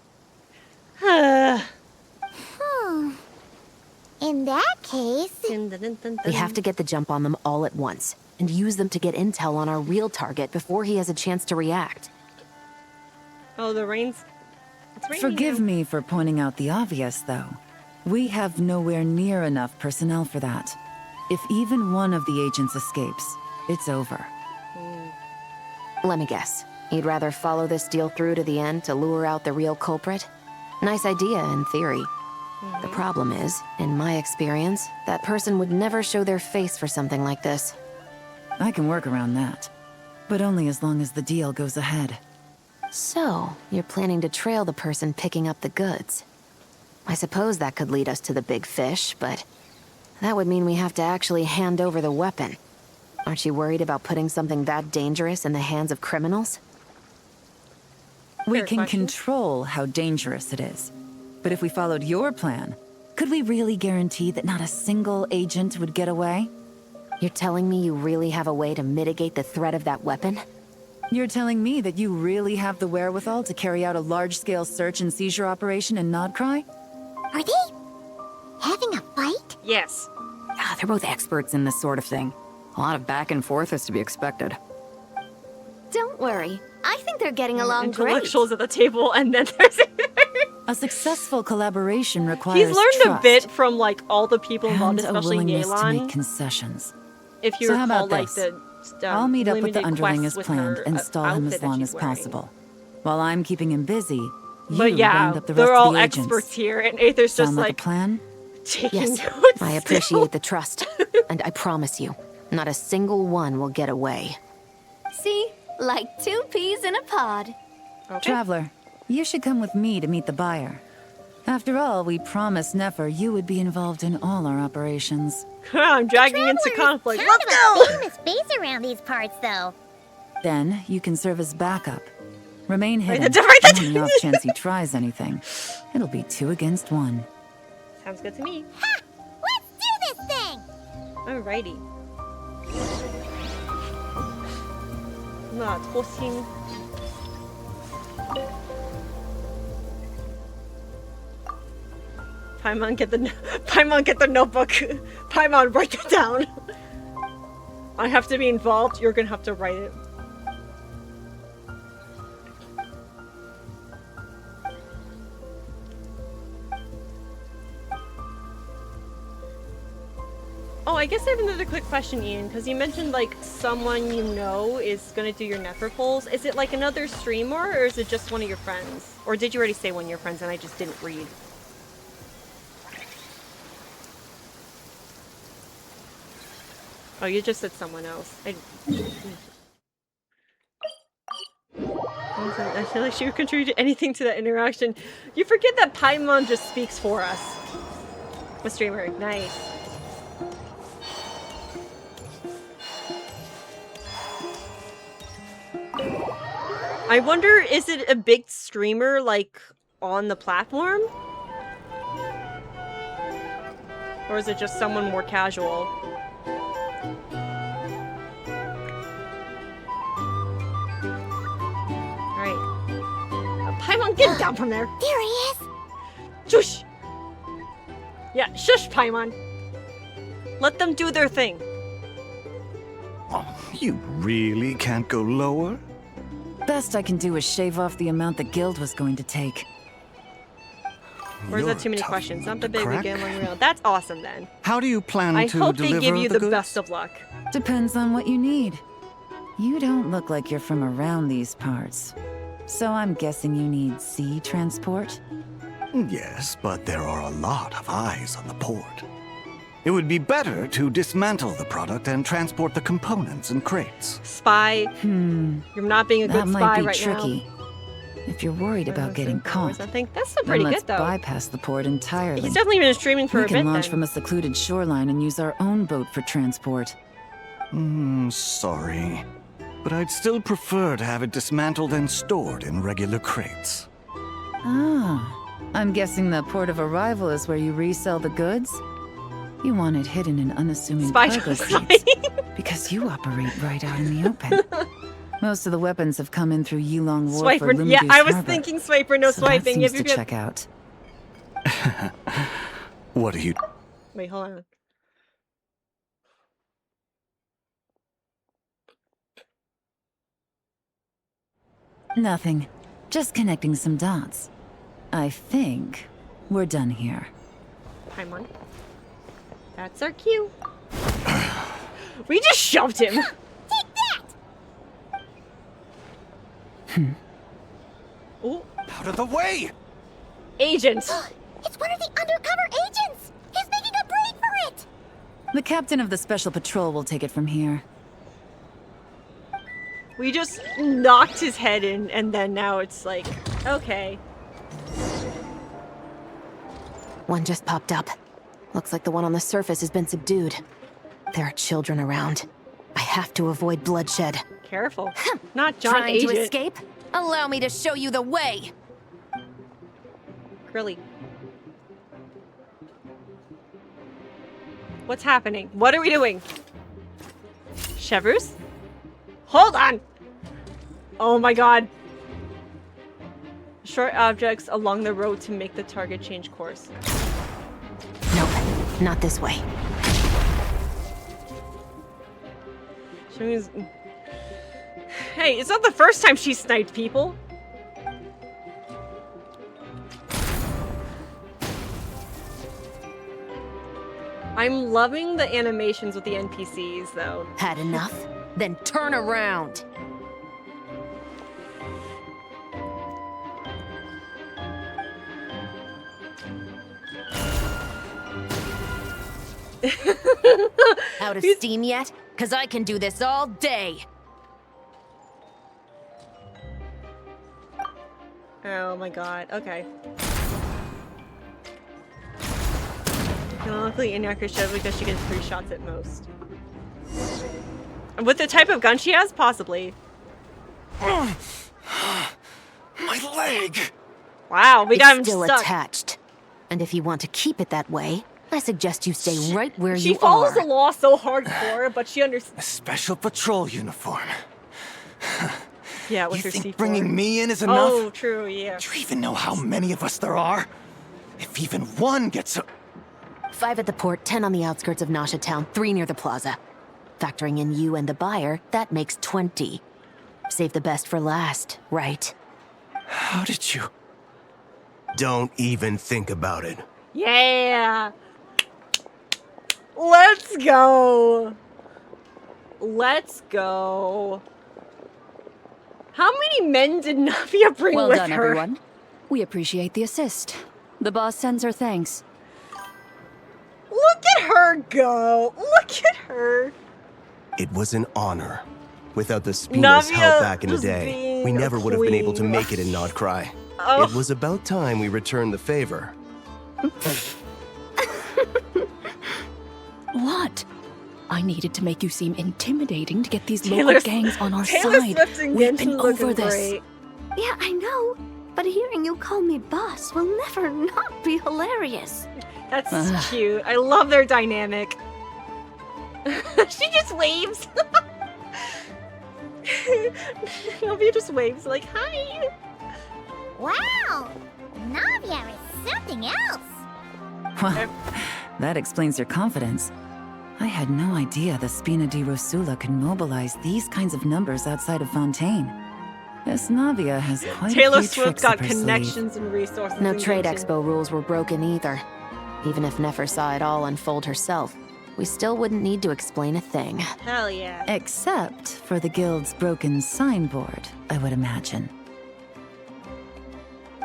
In that case... We have to get the jump on them all at once, and use them to get intel on our real target before he has a chance to react. Oh, the rain's... It's raining Forgive now. me for pointing out the obvious, though. We have nowhere near enough personnel for that. If even one of the agents escapes, it's over. Let me guess. You'd rather follow this deal through to the end to lure out the real culprit? Nice idea, in theory. The problem is, in my experience, that person would never show their face for something like this. I can work around that. But only as long as the deal goes ahead. So, you're planning to trail the person picking up the goods. I suppose that could lead us to the big fish, but that would mean we have to actually hand over the weapon. Aren't you worried about putting something that dangerous in the hands of criminals? We can control how dangerous it is. But if we followed your plan, could we really guarantee that not a single agent would get away? You're telling me you really have a way to mitigate the threat of that weapon? You're telling me that you really have the wherewithal to carry out a large-scale search and seizure operation in Nodcry? Are they having a fight? Yes. Ah, they're both experts in this sort of thing. A lot of back and forth is to be expected. Don't worry. I think they're getting along great. Intellectuals at the table, and then there's... A successful collaboration requires He's learned trust a bit from, like, all the people involved, and a especially willingness to Yelan. make concessions. If you So how recall, about like, this? the I'll meet up with the limited underling quests as with planned her, and stall him outfit as that long she's as wearing. possible. While I'm keeping him busy, But you yeah, round up the rest they're of all the agents. experts here, and Aether's Sound just like a like plan? taking Yes, notes. I appreciate the trust. And I promise you, not a single one will get away. See? Like 2 peas in a pod. Traveler, you should come with me to meet the buyer. Into all, we promised Nefer you would be involved in all our operations. I'm dragging into conflict. Kind Let's of go! a famous face around these parts, though. Then you can serve as backup. Remain hidden, Write that and on the off chance he tries anything, it'll be 2 against 1. Sounds good to me. Ha! Let's do this thing! Alrighty. 나 토싱. Paimon, get the notebook. Paimon, write that down. I have to be involved. You're gonna have to write it. Oh, I guess I have another quick question, Ian, because you mentioned, like, someone you know is gonna do your Nefer polls. Is it, like, another streamer, or is it just one of your friends? Or did you already say one of your friends and I just didn't read? Oh, you just said someone else. I feel like she would contribute anything to that interaction. You forget that Paimon just speaks for us. A streamer. Nice. I wonder, is it a big streamer, like, on the platform? Or is it just someone more casual? Paimon, get down from there! There he is! Shush! Yeah, shush, Paimon! Let them do their thing. Oh, you really can't go lower? Best I can do is shave off the amount the guild was going to take. Or is that too many questions? Not the big gambling real. That's awesome then. How do you plan I to hope deliver they give you the goods? best of luck. Depends on what you need. You don't look like you're from around these parts. So I'm guessing you need sea transport? Yes, but there are a lot of eyes on the port. It would be better to dismantle the product and transport the components in crates. Spy. You're not being a good That spy might be right tricky. If you're worried about getting caught, I think that's still then pretty let's good though. bypass the port entirely. He's definitely been streaming for we a can bit launch then. from a secluded shoreline and use our own boat for transport. Sorry. But I'd still prefer to have it dismantled and stored in regular crates. Ah, I'm guessing the port of arrival is where you resell the goods? You want it hidden in unassuming Spy cargo spy. crates, because you operate right out in the open. Most of the weapons have come in through Yilong Wharf or Swiper. Lumidu's Yeah, I was Harbor, thinking swiper, no so that swiping. seems If you to could... check out. What are you... Wait, hold on. Nothing. Just connecting some dots. I think we're done here. Paimon. That's our cue. We just shoved him. Oh. Out of the way! Agent. It's one of the undercover agents! He's making a break for it! The captain of the special patrol will take it from here. We just knocked his head in, and then now it's like, okay. One just popped up. Looks like the one on the surface has been subdued. There are children around. I have to avoid bloodshed. Careful. Not John Trying Agent. to escape? Allow me to show you the way! Curly. What's happening? What are we doing? Shevers? Hold on! Oh my god. Short objects along the road to make the target change course. Nope. Not this way. Hey, it's not the first time she sniped people. I'm loving the animations with the NPCs, though. Had enough? Then turn around. Out of steam yet? 'Cause I can do this all day. Oh my god, okay. Canonically inaccurate shove because she gets 3 shots at most. With the type of gun she has, possibly. My leg! Wow, we got him still stuck. attached. And if you want to keep it that way, I suggest you stay right where She you follows are. the law so hardcore, but she understands. A special patrol uniform. Yeah, with You her think C4. bringing me in is enough? Oh, true, yeah. Do you even know how many of us there are? If even one gets a... 5 at the port, 10 on the outskirts of Nasha Town, 3 near the plaza. Factoring in you and the buyer, that makes 20. Save the best for last, right? How did you... Don't even think about it. Yeah! Let's go! Let's go. How many men did Navia bring Well with done, her? everyone. We appreciate the assist. The boss sends her thanks. Look at her go! Look at her! It was an honor. Without the Spina's Navia help back in the was day, being we a never would have been able to queen. make it in Nodcry. Oh. It was about time we returned the favor. What? I needed to make you seem intimidating to get these Taylor- local gangs on our Taylor side. Swift and We've Genshin been looking over this. great. Yeah, I know. But hearing you call me boss will never not be hilarious. That's Ugh. cute. I love their dynamic. She just waves. Navia just waves like, hi. Wow! Navia is something else! Well, that explains your confidence. I had no idea the Spina di Rosula could mobilize these kinds of numbers outside of Fontaine. This Navia has quite Taylor a few Swift tricks got up her sleeve. connections and resources. No in trade Genshin. expo rules were broken either. Even if Nefer saw it all unfold herself, we still wouldn't need to explain a thing. Hell yeah. Except for the guild's broken signboard, I would imagine.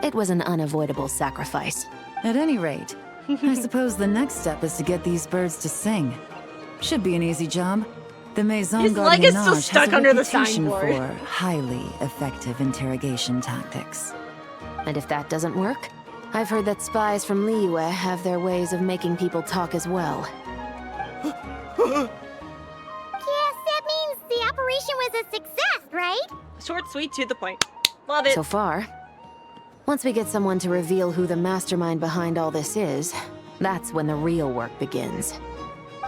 It was an unavoidable sacrifice. At any rate, I suppose the next step is to get these birds to sing. Should be an easy job. The Maison His leg is still Gardiennage stuck has a under the reputation signboard. for highly effective interrogation tactics. And if that doesn't work, I've heard that spies from Liyue have their ways of making people talk as well. Guess that means the operation was a success, right? Short, sweet, to the point. Love it. So far. Once we get someone to reveal who the mastermind behind all this is, that's when the real work begins.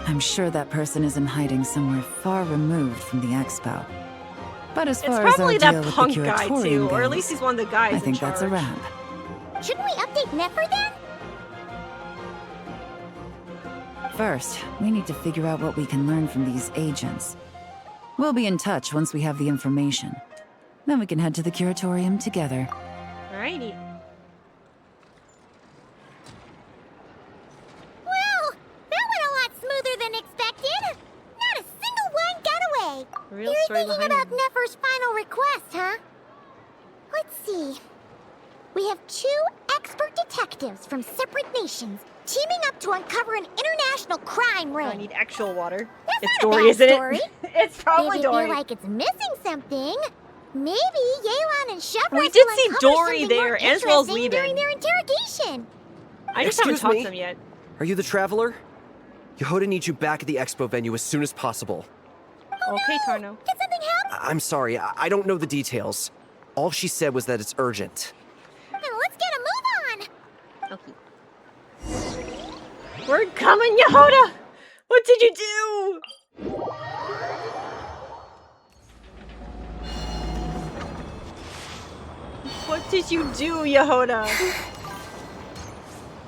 I'm sure that person is in hiding somewhere far removed from the expo. But as It's far as our probably deal that with the punk guy curatorium too, or at goes, least he's one of the guys I think in that's a charge. wrap. Shouldn't we update Nefer then? First, we need to figure out what we can learn from these agents. We'll be in touch once we have the information. Then we can head to the curatorium together. Alrighty. Well, that went a lot smoother than expected. Not a single one got away. Real You're story thinking behind about it. Nefer's final request, huh? Let's see. We have 2 expert detectives from separate nations teaming up to uncover an international crime ring. I need actual water. That's It's not a Dory, bad isn't story. it? It's probably if you Dory. feel like it's missing something, maybe Yelan and Shepard We did see uncover Dory something there, more and Ezreal's interesting during leaving. their interrogation. I just haven't Excuse talked me? to him yet. Are you the Traveler? Yehoda needs you back at the expo venue as soon as possible. Okay, Tarno. Did something happen? I'm sorry, I don't know the details. All she said was that it's urgent. Then let's get a move on. Okay. We're coming, Yehoda! What did you do? What did you do, Yehoda?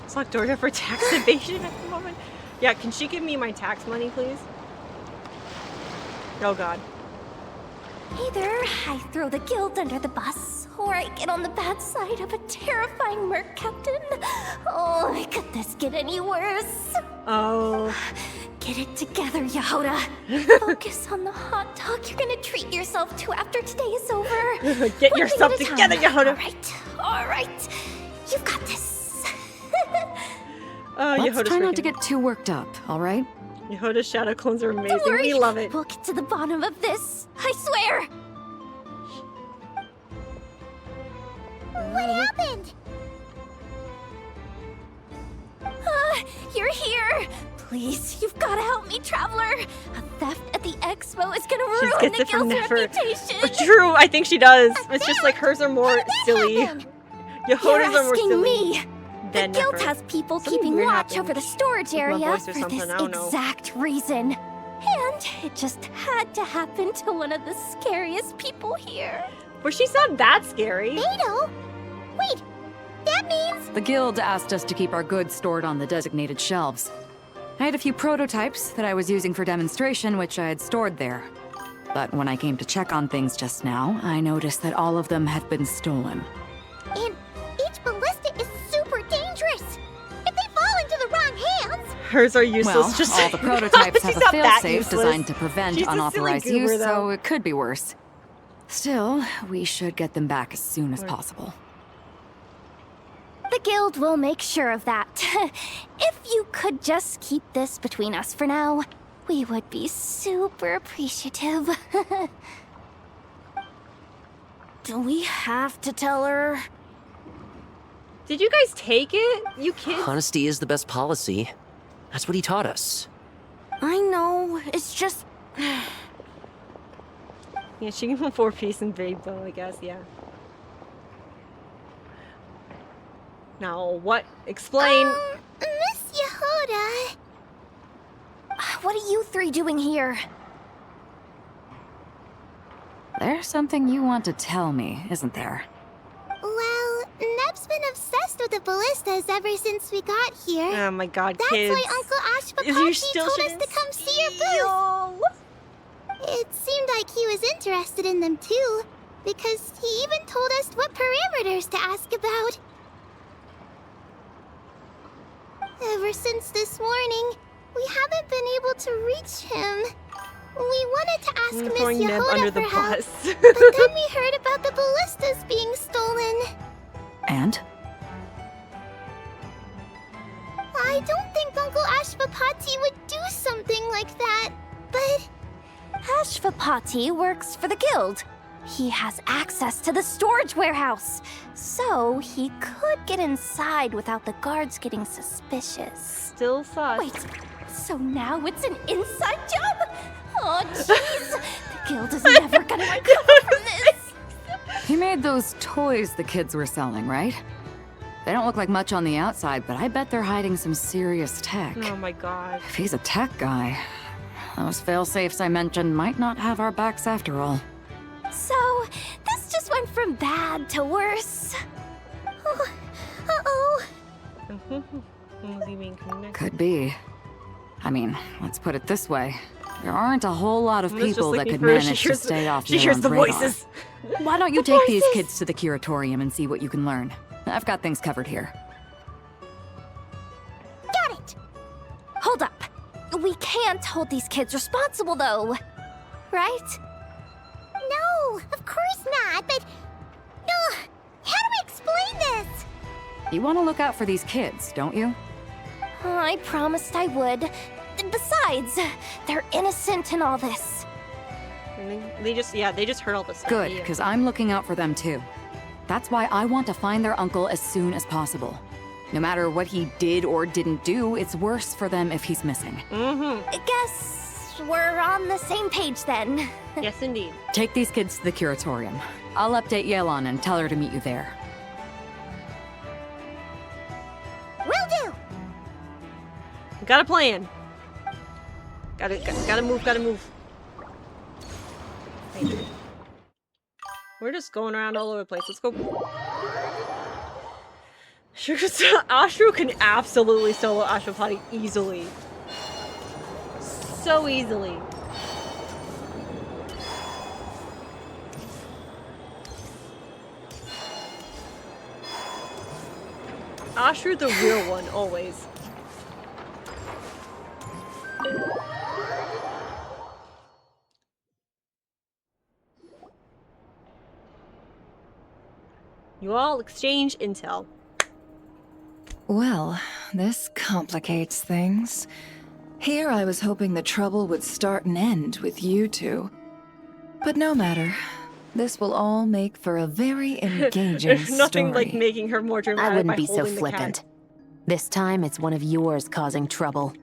It's locked door for tax evasion at the moment. Yeah, can she give me my tax money, please? Oh god. Either I throw the guild under the bus, or I get on the bad side of a terrifying merc captain. Oh, could this get any worse? Oh. Get it together, Yehoda. Focus on the hot dog you're gonna treat yourself to after today is over. Get yourself together, Yehoda. Alright. You've got this. Let's try not to get too worked up, alright? Yehoda's shadow clones are amazing. Don't worry. We love it. We'll get to the bottom of this. I swear. What happened? You're here. Please, you've got to help me, Traveler. A theft at the expo is gonna She ruin gets the it from guild's never. reputation. True, I think she does. It's just like hers are more silly. You're Yehoda's are more asking silly. me. The than guild never. has people Something keeping weird watch happened. over the storage With my area voice or for something, this I don't know. exact reason. And it just had to happen to one of the scariest people here. Well, she's not that scary. Beto? Wait, that means... The guild asked us to keep our goods stored on the designated shelves. I had a few prototypes that I was using for demonstration, which I had stored there. But when I came to check on things just now, I noticed that all of them had been stolen. And each ballista is super dangerous. If they fall into the wrong hands... Hers are useless. Well, just all the prototypes have She's a not that failsafe useless. designed to prevent She's a silly unauthorized goober, use, though. so it could be worse. Still, we should get them back as soon as possible. The guild will make sure of that. If you could just keep this between us for now, we would be super appreciative. Do we have to tell her? Did you guys take it? You kids? Honesty is the best policy. That's what he taught us. I know, it's just... Yeah, she can 4-piece and Vapo, I guess, yeah. Now, what? Explain. Miss Yehoda... What are you three doing here? There's something you want to tell me, isn't there? Well, Neb's been obsessed with the ballistas ever since we got here. Oh my god, That's kids. why Uncle Is you Ashfaqati still told us shouldn't to come see your booth. It seemed like he was interested in them too, because he even told us what parameters to ask about. Ever since this morning, we haven't been able to reach him. We wanted to ask Miss throwing Neb under Yehoda the for help, bus. but then we heard about the ballistas being stolen. And? I don't think Uncle Ashfaqati would do something like that, but... Ashfaqati works for the guild. He has access to the storage warehouse, so he could get inside without the guards getting suspicious. Still sus. Wait, so now it's an inside job? Oh, jeez! The guild is never gonna recover from this! He made those toys the kids were selling, right? They don't look like much on the outside, but I bet they're hiding some serious tech. Oh my god. If he's a tech guy, those fail-safes I mentioned might not have our backs after all. So, this just went from bad to worse. Oh, uh-oh. Could be. I mean, let's put it this way. There aren't a whole lot of Let's just people that leave could her. manage to stay off She hears Yeon's the radar. voices. Why don't you take these kids to the curatorium and see what you can learn? I've got things covered here. Got it! Hold up. We can't hold these kids responsible, though. Right? No, of course not, but... how do we explain this? You want to look out for these kids, don't you? I promised I would. Besides, they're innocent in all this. And they just heard all this stuff. Good, Yeah. because I'm looking out for them too. That's why I want to find their uncle as soon as possible. No matter what he did or didn't do, it's worse for them if he's missing. I guess we're on the same page then. Yes, indeed. Take these kids to the curatorium. I'll update Yelan and tell her to meet you there. Will do! Got a plan. Gotta move. Hey. We're just going around all over the place. Let's go. Ashru can absolutely solo Ashfaqati easily. so easily. Ashru, the real one, always. You all exchange intel. Well, this complicates things. Here I was hoping the trouble would start and end with you two. But no matter. This will all make for a very engaging There's nothing story. like making her more dramatic. I wouldn't by be so holding the flippant. cat. This time, it's one of yours causing trouble.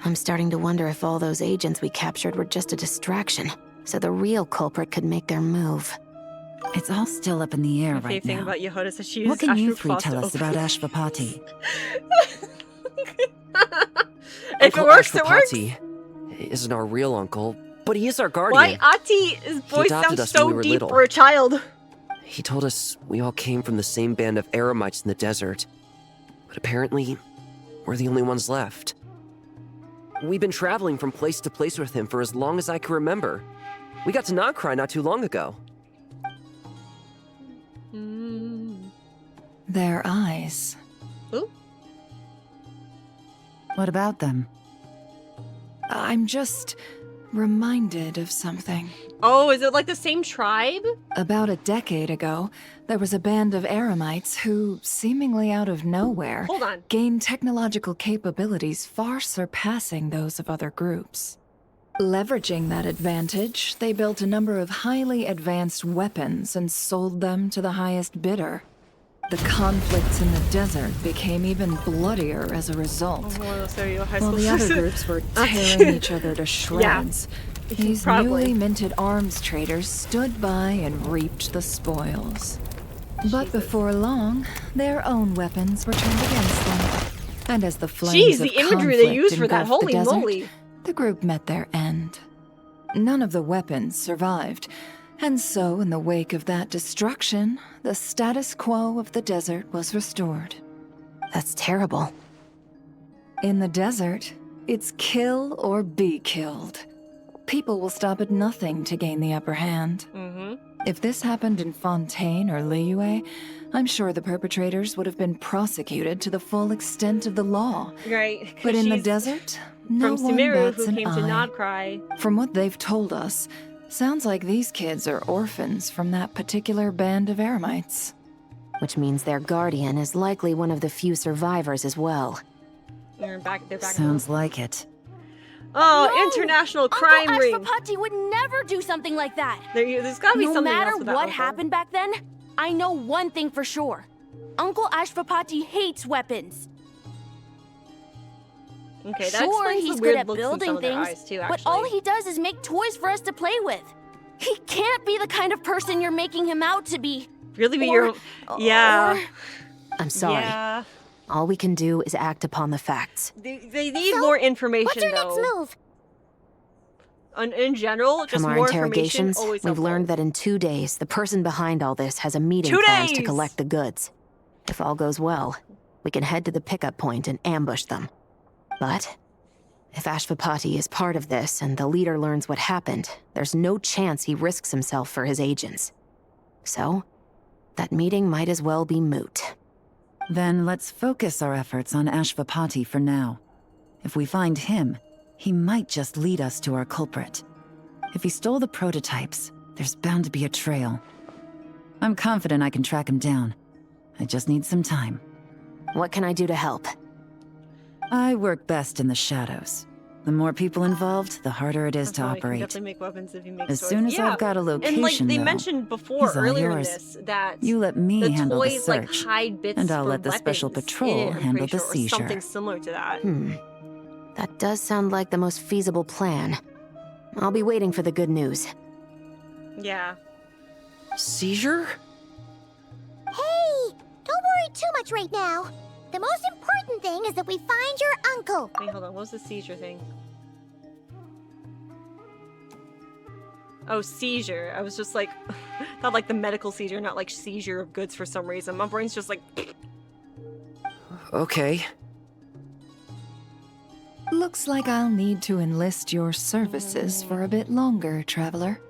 I'm starting to wonder if all those agents we captured were just a distraction, so the real culprit could make their move. It's all still up in the air My right favorite thing now. about Yehuda is she What uses can you Ashru three claws tell to us about open- Ashvapati? If it works, it works. Ashvapati isn't our real uncle, but he is our Why guardian. Ati's voice adopted sounds us when so we were deep little. for a child? He told us we all came from the same band of Eremites in the desert. But apparently, we're the only ones left. We've been traveling from place to place with him for as long as I can remember. We got to Nagcry not too long ago. Their eyes. Ooh. What about them? I'm just reminded of something. Oh, is it like the same tribe? About a decade ago, there was a band of Eremites who, seemingly out of nowhere, Hold on. gained technological capabilities far surpassing those of other groups. Leveraging that advantage, they built a number of highly advanced weapons and sold them to the highest bidder. The conflicts in the desert became even bloodier as a result. Oh, so you high While school the other student. groups were tearing each other to shreds, these probably. newly minted arms traders stood by and reaped the spoils. But before long, their own weapons were turned against them. And as the flames Jeez, of the imagery they conflict used for that, engulfed holy the desert, moly. the group met their end. None of the weapons survived, and so in the wake of that destruction, the status quo of the desert was restored. That's terrible. In the desert, it's kill or be killed. People will stop at nothing to gain the upper hand. If this happened in Fontaine or Liyue, I'm sure the perpetrators would have been prosecuted to the full extent of the law. Right. But in the she's desert, no from one Sumeru, bats who an came to eye. Nagcry. From what they've told us, sounds like these kids are orphans from that particular band of Eremites. Which means their guardian is likely one of the few survivors as well. They're back. Sounds like it. Oh, No! international crime Uncle ring. Ashvapati would never do something like that. There's gotta be no something matter else with that what uncle. happened back then, I know one thing for sure. Uncle Ashvapati hates weapons. Okay, that Sure, explains he's the good weird at looks in some building of their things, eyes too, but actually. all he does is make toys for us to play with. He can't be the kind of person you're making him out to be. Really be Or- your... Yeah. I'm sorry. Yeah. All we can do is act upon the facts. They need more information, What's your though. next move? In general, just From our more information, interrogations, always we've helpful. learned that in 2 days, the person behind all this has a meeting 2 planned to days! collect the goods. If all goes well, we can head to the pickup point and ambush them. But if Ashvapati is part of this and the leader learns what happened, there's no chance he risks himself for his agents. So, that meeting might as well be moot. Then let's focus our efforts on Ashvapati for now. If we find him, he might just lead us to our culprit. If he stole the prototypes, there's bound to be a trail. I'm confident I can track him down. I just need some time. What can I do to help? I work best in the shadows. The more people involved, the harder it is to That's why he can operate. definitely make weapons if he makes As toys. soon as Yeah. I've got a location, And like they though, mentioned before, he's all earlier yours. in this, that You let me the handle the toys like search, hide bits and I'll for let the special weapons patrol in it, I'm handle pretty the sure, or seizure. something similar to that. That does sound like the most feasible plan. I'll be waiting for the good news. Yeah. Seizure? Hey, don't worry too much right now. The most important thing is that we find your uncle. Wait, hold on. What was the seizure thing? Oh, seizure. I was just like, not like the medical seizure, not like seizure of goods for some reason. My brain's just like, Okay. Looks like I'll need to enlist your services for a bit longer, traveler.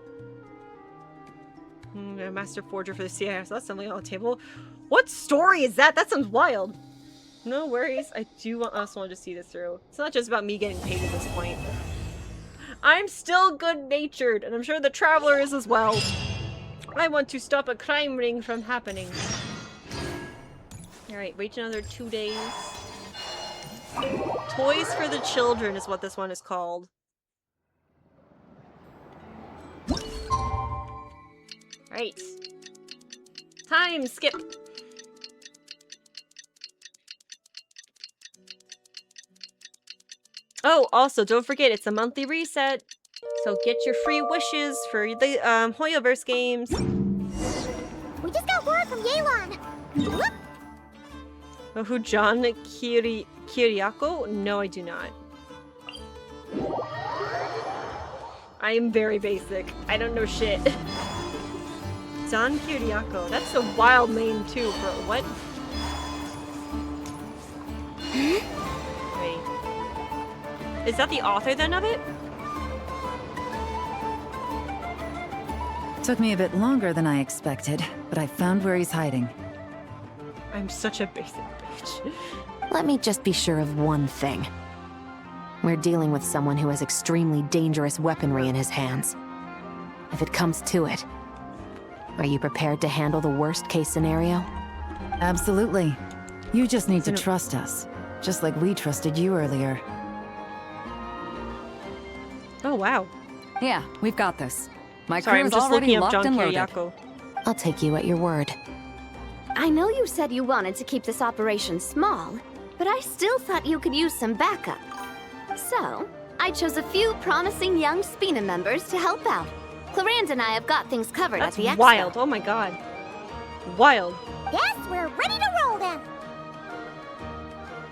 A master forger for the CIA. So that's something on the table. What story is that? That sounds wild. No worries. I do also want to see this through. It's not just about me getting paid at this point. I'm still good-natured, and I'm sure the traveler is as well. I want to stop a crime ring from happening. Alright, wait another 2 days. Toys for the Children is what this one is called. Right. Time skip. Oh, also, don't forget, it's a monthly reset. So get your free wishes for the Hoyoverse games. We just got word from Yelan. Whoop. Oh, who, John Kiriako? No, I do not. I am very basic. I don't know shit. John Kiriako. That's a wild name too, bro. What? Wait. Is that the author then of it? Took me a bit longer than I expected, but I found where he's hiding. I'm such a basic bitch. Let me just be sure of one thing. We're dealing with someone who has extremely dangerous weaponry in his hands. If it comes to it, are you prepared to handle the worst-case scenario? Absolutely. You just need to trust us, just like we trusted you earlier. Oh, wow. Yeah, we've got this. My Sorry, I'm crew's just already looking up locked John and loaded. Kiriako. I'll take you at your word. I know you said you wanted to keep this operation small, but I still thought you could use some backup. So, I chose a few promising young Spina members to help out. Clarence and I have got things covered That's at the expo. wild. Oh my god. Wild. Yes, we're ready to roll then.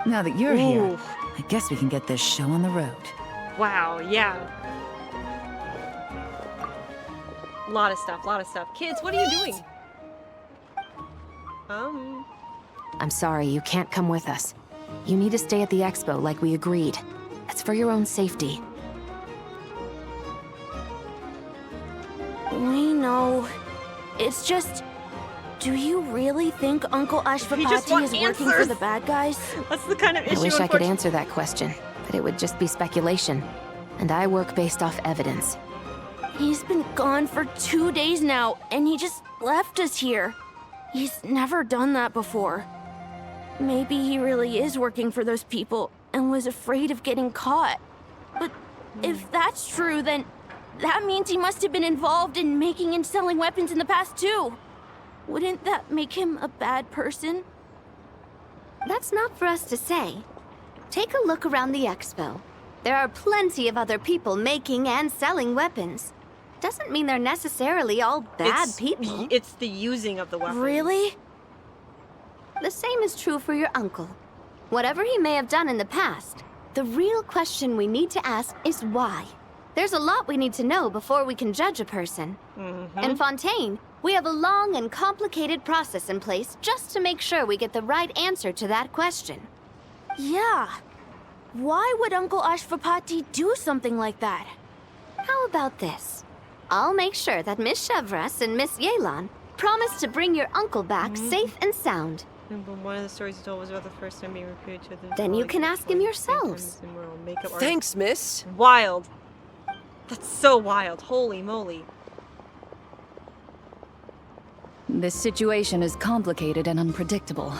Now that you're here, Ooh. I guess we can get this show on the road. Wow, yeah. Lot of stuff, lot of stuff. Kids, what are you doing? I'm sorry, you can't come with us. You need to stay at the expo like we agreed. It's for your own safety. We know. It's just... Do you really think Uncle just Ashvapati want is working for answers. the bad guys? That's the kind of issue, I wish I could answer that question, but it would just be speculation. And I work based off evidence. He's been gone for 2 days now, and he just left us here. He's never done that before. Maybe he really is working for those people and was afraid of getting caught. But if that's true, then that means he must have been involved in making and selling weapons in the past too. Wouldn't that make him a bad person? That's not for us to say. Take a look around the expo. There are plenty of other people making and selling weapons. Doesn't mean they're necessarily all bad people. It's the using of the weapons. Really? The same is true for your uncle. Whatever he may have done in the past, the real question we need to ask is why. There's a lot we need to know before we can judge a person. In Fontaine, we have a long and complicated process in place just to make sure we get the right answer to that question. Yeah. Why would Uncle Ashvapati do something like that? How about this? I'll make sure that Miss Chevras and Miss Yelan promise to bring your uncle back safe and sound. One of the stories he told was about the first time being recruited to the... Then you can ask him yourselves. Thanks, miss. Wild. That's so wild. Holy moly. This situation is complicated and unpredictable.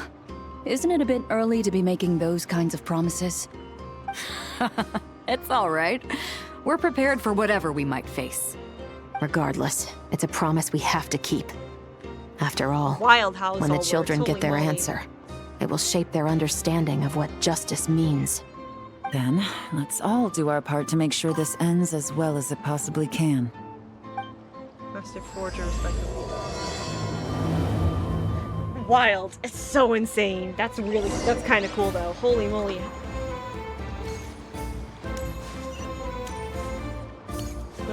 Isn't it a bit early to be making those kinds of promises? It's all right. We're prepared for whatever we might face. Regardless, it's a promise we have to keep. After all, Wild how this when the all children works. get their Holy moly. answer, it will shape their understanding of what justice means. Then, let's all do our part to make sure this ends as well as it possibly can. Master Forger, respectively. Wild. It's so insane. That's kind of cool though. Holy moly.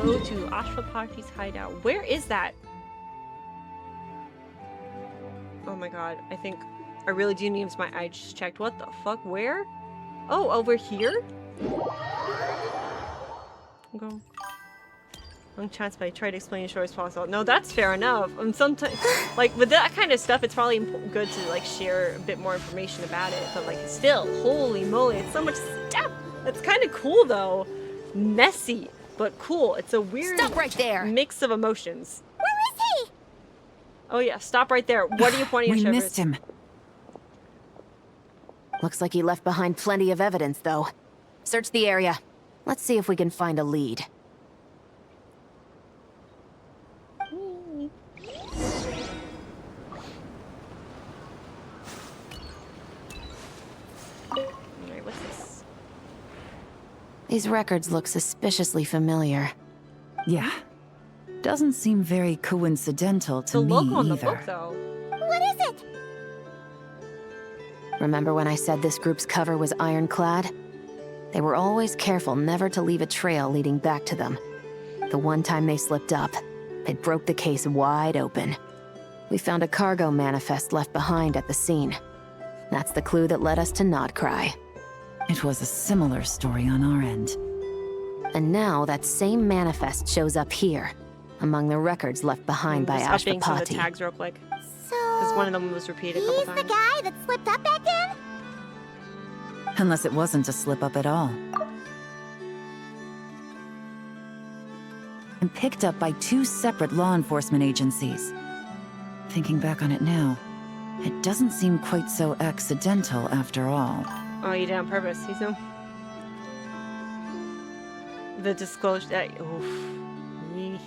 Go to Ashvapati's hideout. Where is that? Oh my god. I really do need my eye just checked. What the fuck? Where? Oh, over here? Go. Long chance, but I try to explain as short as possible. No, that's fair enough. Sometimes, like with that kind of stuff, it's probably good to like share a bit more information about it. But like, still, holy moly, it's so much stuff. That's kind of cool though. Messy, but cool. It's a weird Stop right there. Mix of emotions. Where is he? Oh yeah, stop right there. What are you pointing at, We Shivers? missed him. Looks like he left behind plenty of evidence, though. Search the area. Let's see if we can find a lead. Alright, what's this? These records look suspiciously familiar. Yeah. Doesn't seem very coincidental to The me logo on the either. book, though. What is it? Remember when I said this group's cover was ironclad? They were always careful never to leave a trail leading back to them. The one time they slipped up, it broke the case wide open. We found a cargo manifest left behind at the scene. That's the clue that led us to Nodcry. It was a similar story on our end. And now that same manifest shows up here, among the records left behind by Just updating some of the Ashvapati. tags real quick. So Because one of them was repeated a couple he's times. the guy that slipped up back then? Unless it wasn't a slip-up at all. And picked up by 2 separate law enforcement agencies. Thinking back on it now, it doesn't seem quite so accidental after all. Oh, you did it on purpose. He's no. The disclosure. Oof. Yee.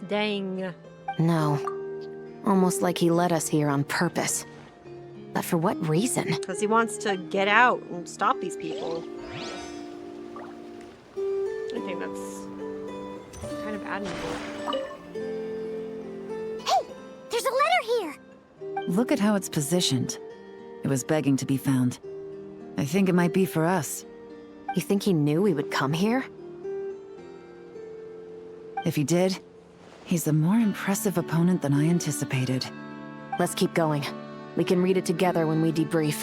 Dang. No. Almost like he led us here on purpose. But for what reason? Because he wants to get out and stop these people. I think that's kind of admirable. Hey, there's a letter here. Look at how it's positioned. It was begging to be found. I think it might be for us. You think he knew we would come here? If he did, he's a more impressive opponent than I anticipated. Let's keep going. We can read it together when we debrief.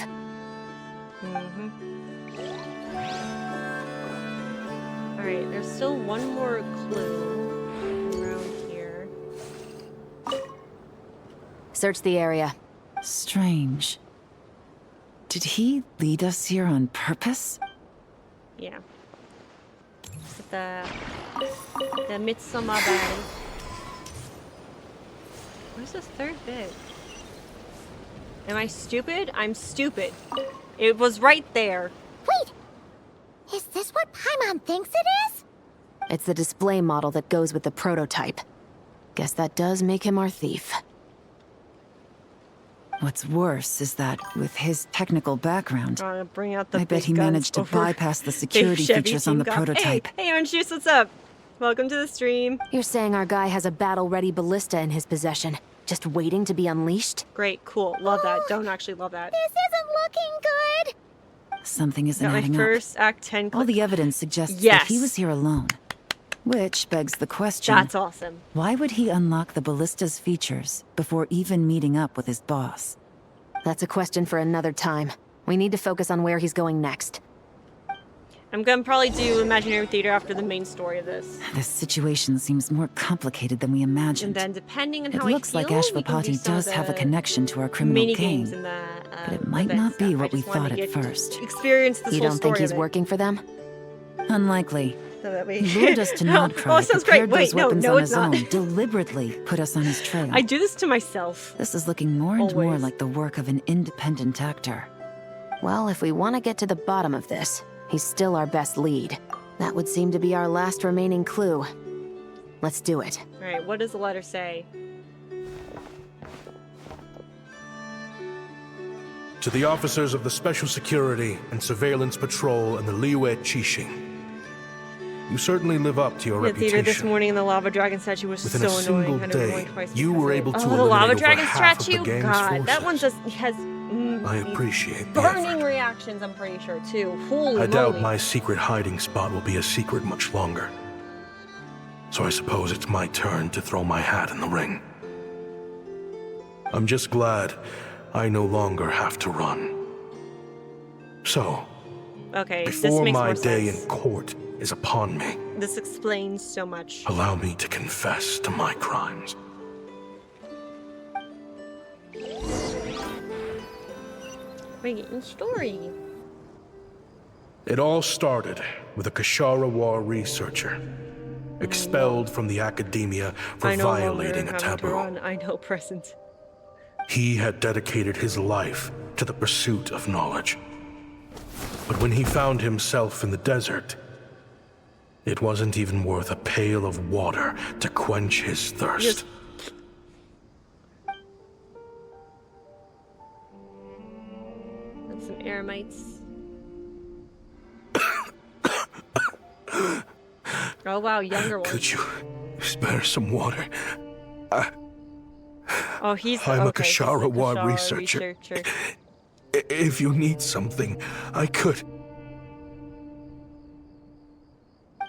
Alright, there's still one more clue around here. Search the area. Strange. Did he lead us here on purpose? Yeah. The Midsummer Band. Where's this third bit? Am I stupid? I'm stupid. It was right there. Wait! Is this what Paimon thinks it is? It's the display model that goes with the prototype. Guess that does make him our thief. What's worse is that, with his technical background, Bring out the I bet big he guns managed to over bypass the security Chevy features on the team gun. prototype. Hey, Orange Juice, what's up? Welcome to the stream. You're saying our guy has a battle-ready ballista in his possession, just waiting to be unleashed? Great, cool. Love that. Don't actually love that. This isn't looking good. Something isn't Got my adding up. first Act 10 All the evidence suggests that Yes. he was here alone. Which begs the question... That's awesome. Why would he unlock the ballista's features before even meeting up with his boss? That's a question for another time. We need to focus on where he's going next. I'm gonna probably do Imaginary Theater after the main story of this. This situation seems more complicated than we And imagined. then depending on It how looks I like feel, we can do Ashvapati some of does have a the connection to our criminal mini gang. games and the, But it might event not be stuff. what I we just wanted thought to at get first. Experience this You whole don't story think he's of it. working for them? Unlikely. So that we... He lured us to Nodcry, Oh, it sounds great. prepared Wait, those no, weapons no, on it's his not. own, deliberately put us on his trail. I do this to myself. This is looking more and more Always. like the work of an independent actor. Well, if we want to get to the bottom of this, he's still our best lead. That would seem to be our last remaining clue. Let's do it. Alright, what does the letter say? To the officers of the Special Security and Surveillance Patrol and the Liyue Qixing. You certainly live up to your The theater reputation. this morning and the lava dragon statue was Within so a single annoying. I never day, went twice you because were of it. able to the eliminate lava over dragon half of the statue? gang's God, that one forces. just has I appreciate the burning effort. reactions, I'm pretty sure, too. Holy I doubt moly. my secret hiding spot will be a secret much longer. So I suppose it's my turn to throw my hat in the ring. I'm just glad I no longer have to run. So, Okay, this before makes my more day sense. in court is upon me, This explains so much. allow me to confess to my crimes. We're getting story. It all started with a Kashara War researcher, expelled from the academia for I no longer violating a having to taboo. run. I know present. He had dedicated his life to the pursuit of knowledge. But when he found himself in the desert, it wasn't even worth a pail of water to quench his thirst. And some eremites. Oh wow, younger one. Could you spare some water? Oh, he's I'm a okay, he's the Kashara War Kashara researcher. If you need something, I could.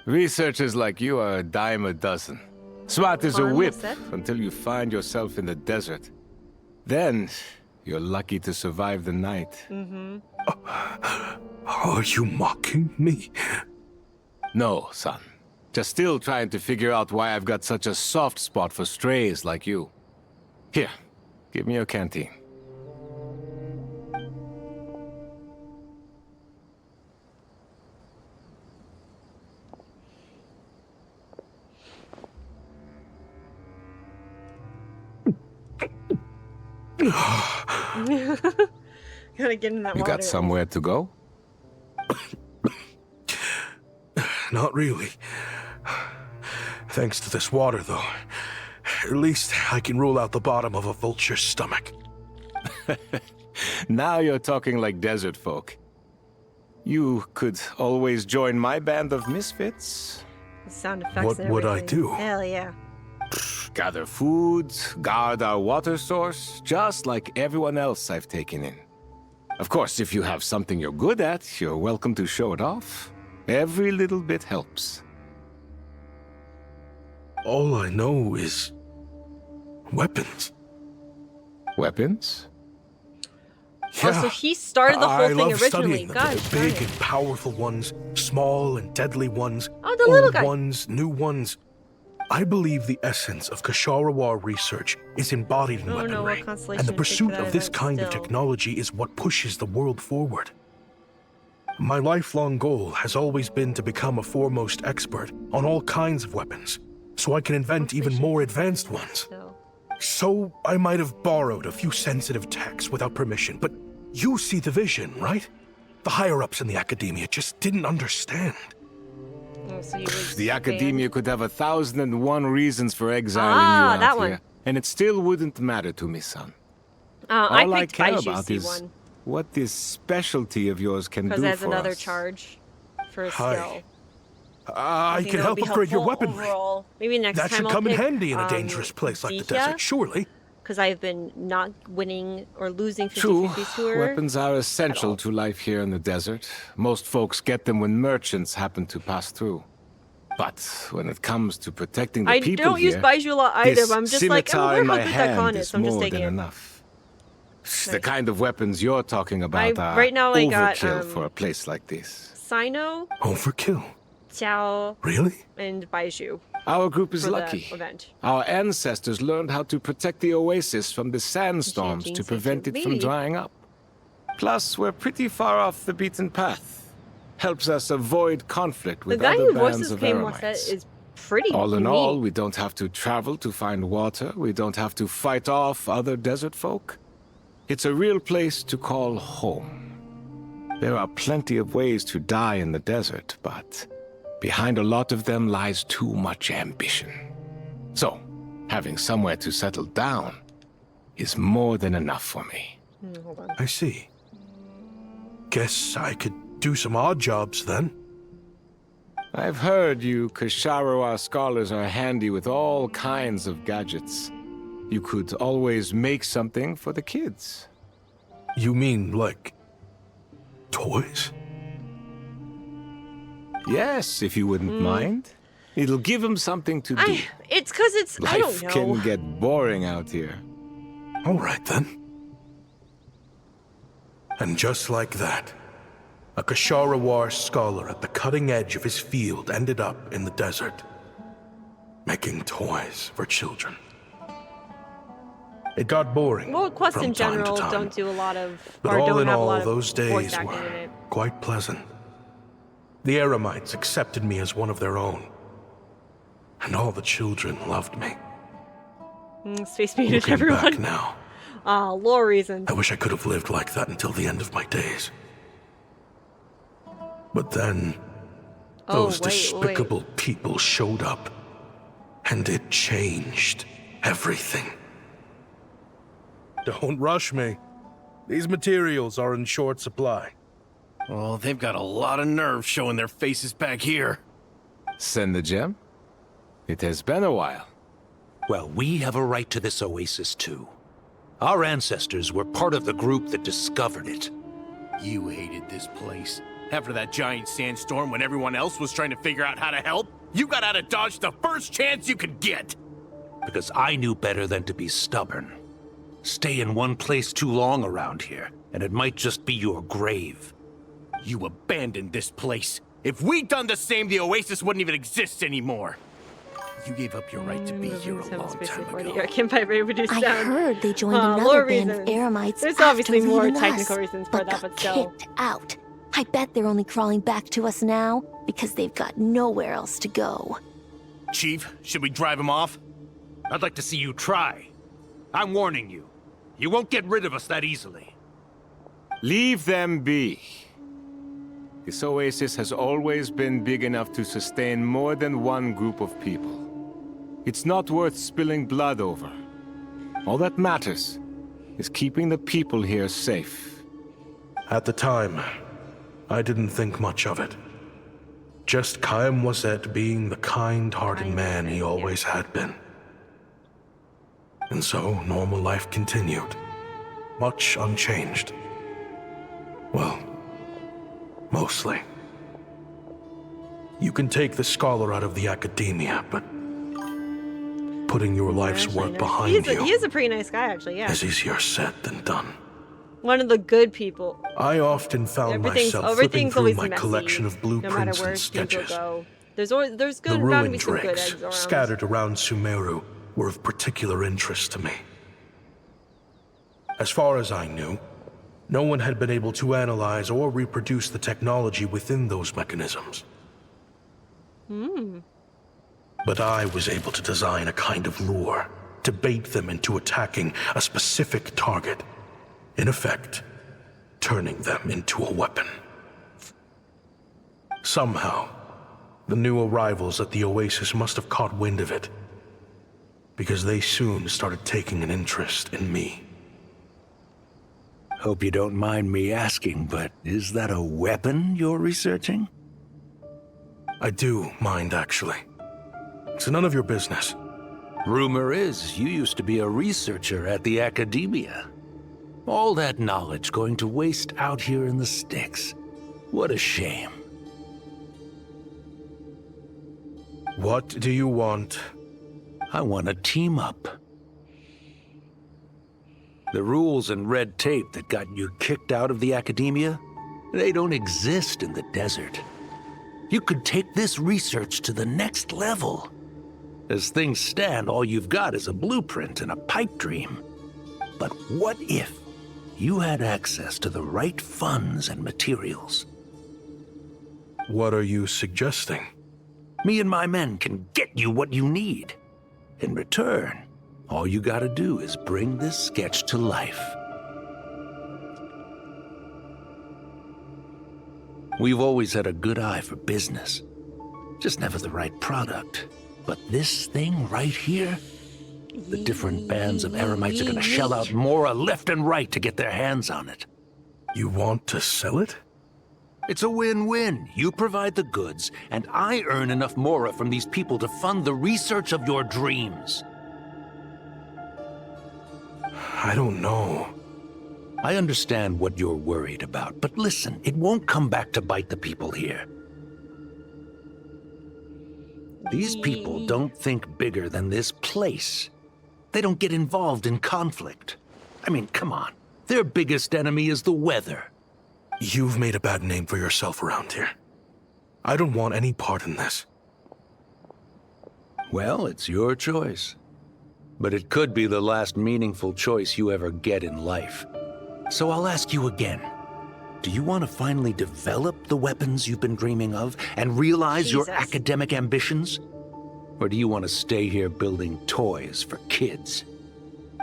Researchers like you are a dime a dozen. Smart as a Fun, whip what's that? until you find yourself in the desert. Then, you're lucky to survive the night. Mm-hmm. Are you mocking me? No, son. Just still trying to figure out why I've got such a soft spot for strays like you. Here, give me your canteen. Gotta get in that You water. got somewhere to go? Not really. Thanks to this water, though. At least I can rule out the bottom of a vulture's stomach. Now you're talking like desert folk. You could always join my band of misfits. The sound effects. What and would I everything. do? Hell yeah. Gather food, guard our water source, just like everyone else I've taken in. Of course, if you have something you're good at, you're welcome to show it off. Every little bit helps. All I know is weapons. Weapons? Oh, so he started the whole I thing love originally. studying them. Gosh, The big darn it. and powerful ones, small and deadly ones, Oh, the little old guy. ones, new ones. I believe the essence of Kashara War research is embodied in I don't know what weaponry, constellation and the to pick pursuit for that of this event kind of still. technology is what pushes the world forward. My lifelong goal has always been to become a foremost expert on all kinds of weapons, so I can invent even more advanced ones. So I might have borrowed a few sensitive techs without permission, but you see the vision, right? The higher-ups in the academia just didn't understand. Oh, so he was The banned. academia could have 1,001 reasons for exiling you Ah, out that here, one. and it still wouldn't matter to me, son. I All I picked care Baiju about is C1 what this specialty of yours can because do it has for another us. charge for a Hi. skill. I think can that would help be upgrade your helpful weaponry. overall. Maybe next That time should I'll come in pick, handy in a dangerous place like the desert, surely. Because I've been not winning or losing 50-50 True, to her. weapons are essential to life here in the desert. Most folks get them when merchants happen to pass through. But when it comes to protecting the I people don't use here, Baiju a lot either, this but I'm just like, scimitar I in wonder my how good that con hand is, is so I'm just more taking than it. enough. The kind of weapons you're talking about are right now I got, overkill for a place like this. Sino, Overkill. Xiao, Really? and Baiju. Our group is for the lucky. event. Our ancestors learned how to protect the oasis from the sandstorms to Jeans prevent feature. it from Maybe. drying up. Plus, we're pretty far off the beaten path. Helps us avoid conflict The with guy other who bands voices of Kane Eremites. Mossett is pretty All in neat. all, we don't have to travel to find water. We don't have to fight off other desert folk. It's a real place to call home. There are plenty of ways to die in the desert, but behind a lot of them lies too much ambition. So, having somewhere to settle down is more than enough for me. Hold on. I see. Guess I could do some odd jobs then. I've heard you Kasharawa scholars are handy with all kinds of gadgets. You could always make something for the kids. You mean, like, toys? Yes, if you wouldn't mind. It'll give them something to do. It's because it's, I Life don't know. can get boring out here. All right, then. And just like that, A Kashara War scholar at the cutting edge of his field ended up in the desert, making toys for children. It got boring. Well, quests from in time to general time, don't do a lot of, but or all don't in have a all, lot of those voice days acting in were it. quite pleasant. The Eremites accepted me as one of their own, and all the children loved me. Space muted Looking everyone. back now, lore reasons. I wish I could have lived like that until the end of my days. But then, those despicable people showed up, and it changed everything. Don't rush me. These materials are in short supply. Oh, they've got a lot of nerve showing their faces back here. Send the gem? It has been a while. Well, we have a right to this oasis too. Our ancestors were part of the group that discovered it. You hated this place. After that giant sandstorm when everyone else was trying to figure out how to help, you got out of Dodge the first chance you could get. Because I knew better than to be stubborn. Stay in one place too long around here, and it might just be your grave. You abandoned this place. If we'd done the same, the oasis wouldn't even exist anymore. You gave up your right to be here a long time ago. I heard they joined lore another band of reasons. Eremites. There's obviously after more leaving technical us, reasons for that, but still. kicked out. I bet they're only crawling back to us now because they've got nowhere else to go. Chief, should we drive him off? I'd like to see you try. I'm warning you. You won't get rid of us that easily. Leave them be. This oasis has always been big enough to sustain more than one group of people. It's not worth spilling blood over. All that matters is keeping the people here safe. At the time, I didn't think much of it. Just Chaim Wazet being the kind-hearted man he always had been. And so, normal life continued, much unchanged. Well, mostly. You can take the scholar out of the academia, but putting your life's work behind you He is a pretty nice guy, actually, yeah. is easier said than done. One of the good people. I often found myself flipping Everything's through always my messy, collection of no blueprints matter where and things will sketches. go. There's The bound to ruined be some good drakes eggs around. scattered around Sumeru were of particular interest to me. As far as I knew, no one had been able to analyze or reproduce the technology within those mechanisms. But I was able to design a kind of lure to bait them into attacking a specific target. In effect, turning them into a weapon. Somehow, the new arrivals at the oasis must have caught wind of it, because they soon started taking an interest in me. Hope you don't mind me asking, but is that a weapon you're researching? I do mind, actually. It's none of your business. Rumor is you used to be a researcher at the academia. All that knowledge going to waste out here in the sticks. What a shame. What do you want? I want to team up. The rules and red tape that got you kicked out of the academia, they don't exist in the desert. You could take this research to the next level. As things stand, all you've got is a blueprint and a pipe dream. But what if you had access to the right funds and materials? What are you suggesting? Me and my men can get you what you need. In return, all you gotta do is bring this sketch to life. We've always had a good eye for business. Just never the right product. But this thing right here, the different bands of Eremites are gonna shell out Mora left and right to get their hands on it. You want to sell it? It's a win-win. You provide the goods, and I earn enough Mora from these people to fund the research of your dreams. I don't know. I understand what you're worried about, but listen, it won't come back to bite the people here. These people don't think bigger than this place. They don't get involved in conflict. I mean, come on. Their biggest enemy is the weather. You've made a bad name for yourself around here. I don't want any part in this. Well, it's your choice. But it could be the last meaningful choice you ever get in life. So I'll ask you again. Do you want to finally develop the weapons you've been dreaming of and realize your academic ambitions? Or do you want to stay here building toys for kids?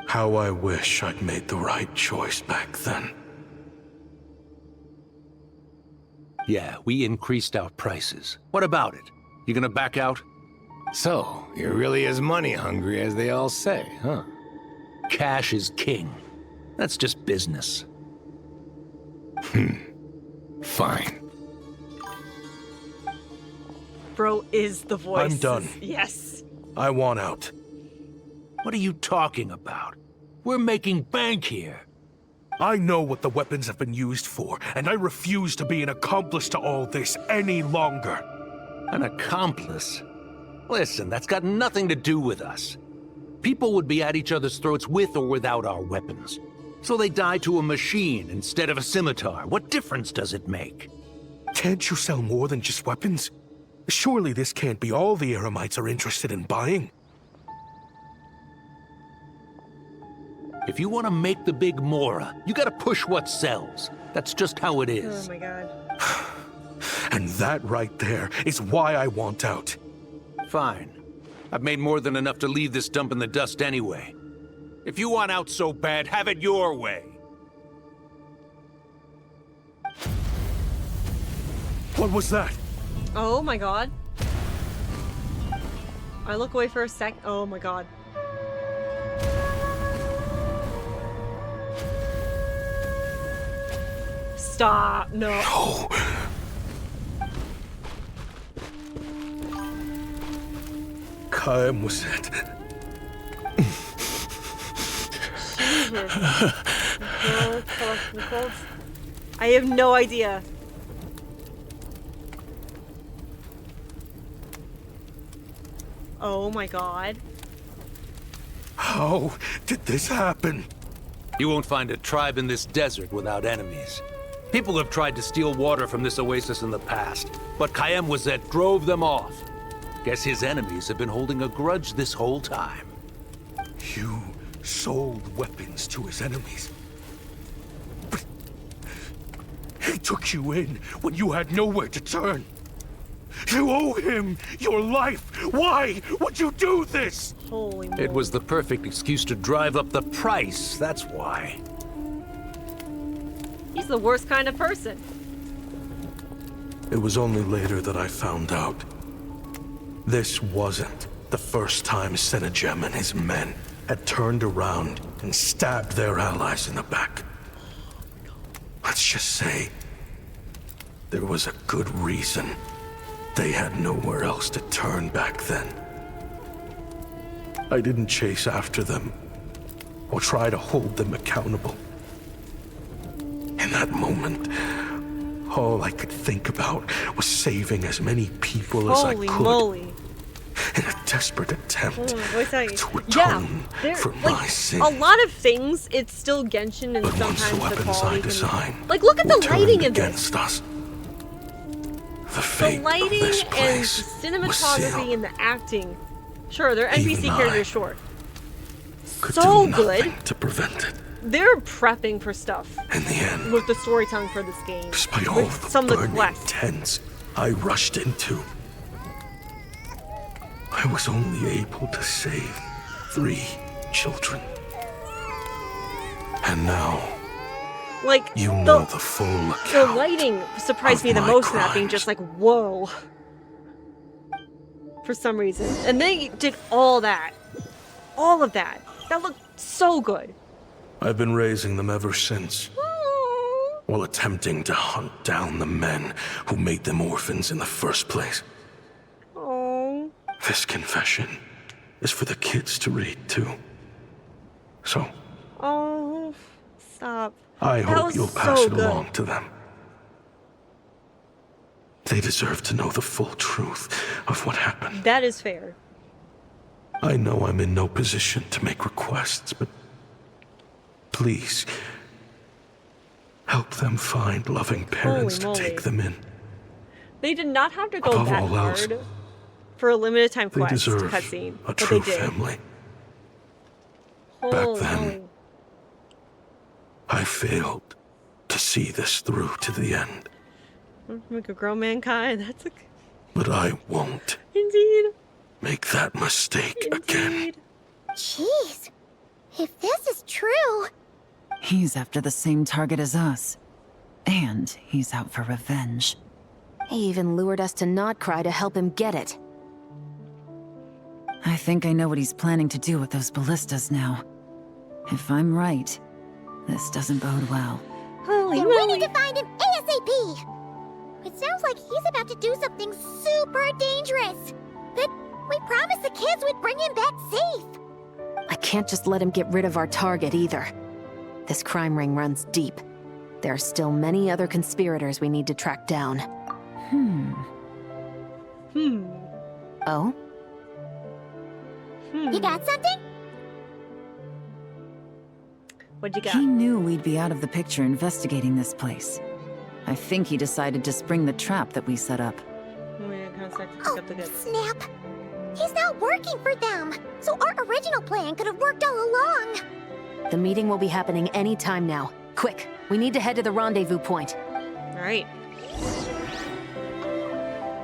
How I wish I'd made the right choice back then. Yeah, we increased our prices. What about it? You gonna back out? So, you're really as money hungry as they all say, huh? Cash is king. That's just business. Fine. Bro is the voice. I'm done. Yes. I want out. What are you talking about? We're making bank here. I know what the weapons have been used for, and I refuse to be an accomplice to all this any longer. An accomplice? Listen, that's got nothing to do with us. People would be at each other's throats with or without our weapons. So they die to a machine instead of a scimitar. What difference does it make? Can't you sell more than just weapons? Surely this can't be all the Eremites are interested in buying. If you want to make the big Mora, you gotta push what sells. That's just how it is. Oh my god. And that right there is why I want out. Fine. I've made more than enough to leave this dump in the dust anyway. If you want out so bad, have it your way. What was that? Oh my god. I look away for a sec. Oh my god. Stop. No. No. Kaim was it. I have no idea. Oh my god. How did this happen? You won't find a tribe in this desert without enemies. People have tried to steal water from this oasis in the past, but Kaim Wazet drove them off. Guess his enemies have been holding a grudge this whole time. You sold weapons to his enemies. But he took you in when you had nowhere to turn. You owe him your life. Why would you do this? Holy moly. It was the perfect excuse to drive up the price, that's why. He's the worst kind of person. It was only later that I found out. This wasn't the first time Snezhnaya and his men had turned around and stabbed their allies in the back. Let's just say there was a good reason they had nowhere else to turn back then. I didn't chase after them or try to hold them accountable. In that moment, all I could think about was saving as many people as I could. Holy moly. In a desperate attempt to atone yeah, for like, my sin. A lot of things, it's still Genshin, and But sometimes once the the weapons quality I can... designed Like, look at the were lighting turned of this. against us, the The fate of lighting this and place the was cinematography sealed. and the acting. Sure, they're Even NPC I characters, sure. Could So do good. nothing to prevent it. They're prepping for stuff. In the end, with the storytelling for this game. despite all with the some of the burning quests. tents I rushed into, I was only able to save 3 children. And now, Like, you know the full account. the lighting surprised me the my most in that, being just like, whoa. For some reason. And they did all that. All of that. That looked so good. I've been raising them ever since, while attempting to hunt down the men who made them orphans in the first place. Oh. This confession is for the kids to read too. So, Oh. Stop. I That hope was you'll pass so it good. along to them. They deserve to know the full truth of what happened. That is fair. I know I'm in no position to make requests, but please, Help them find loving parents to take them in. They did not have to go Above that all else, hard for a limited time they quest deserve cutscene, a but true they did. family. Holy Back then, moly. I failed to see this through to the end. Make a grown mankind. That's a. But I won't Indeed. make that mistake again. Jeez. If this is true... He's after the same target as us. And he's out for revenge. He even lured us to Notcry to help him get it. I think I know what he's planning to do with those ballistas now. If I'm right, this doesn't bode well. Holy Then moly. we need to find him ASAP! It sounds like he's about to do something super dangerous. But we promised the kids we'd bring him back safe. I can't just let him get rid of our target either. This crime ring runs deep. There are still many other conspirators we need to track down. Oh? You got something? What'd you got? He knew we'd be out of the picture investigating this place. I think he decided to spring the trap that we set up. Snap! He's not working for them, so our original plan could have worked all along. The meeting will be happening any time now. Quick, we need to head to the rendezvous point. All right.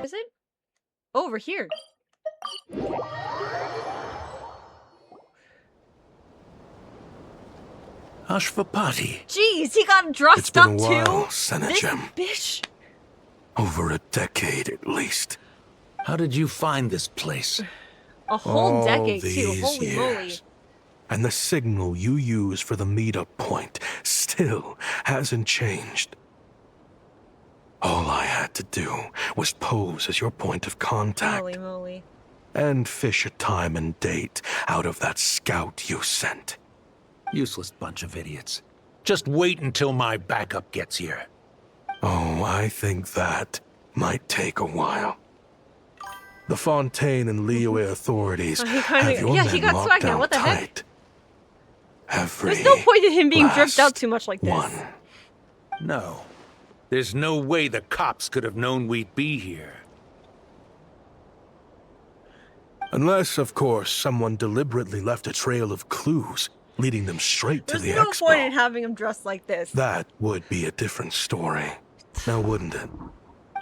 Is it? Over here. Ashvapati. Jeez, he got dressed It's been up a while, too. Senegem. This bitch. Over a decade at least. How did you find this place? A whole All decade too. these Holy moly. years. And the signal you use for the meetup point still hasn't changed. All I had to do was pose as your point of contact Holy moly. and fish a time and date out of that scout you sent. Useless bunch of idiots. Just wait until my backup gets here. Oh, I think that might take a while. The Fontaine and Liyue authorities He have your yeah, men he got locked swag now. down What the heck? tight. Every There's no point in him being dripped out last too much like this. one. No. There's no way the cops could have known we'd be here. Unless, of course, someone deliberately left a trail of clues, leading them straight to There's the no expo. point in having him dressed like this. That would be a different story. Now, wouldn't it?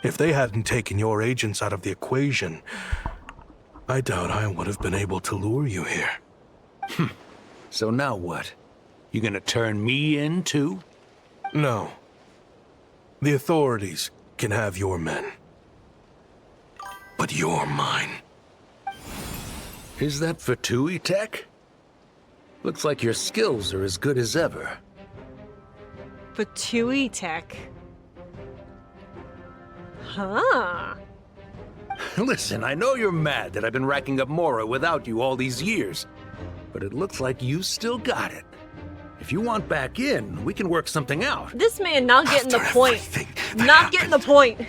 If they hadn't taken your agents out of the equation, I doubt I would have been able to lure you here. So now what? You gonna turn me in, too? No. The authorities can have your men. But you're mine. Is that for Tui Tech? Looks like your skills are as good as ever. Fatui Tech. Huh. Listen, I know you're mad that I've been racking up Mora without you all these years, but it looks like you still got it. If you want back in, we can work something out. This man not getting the point. Not getting the point.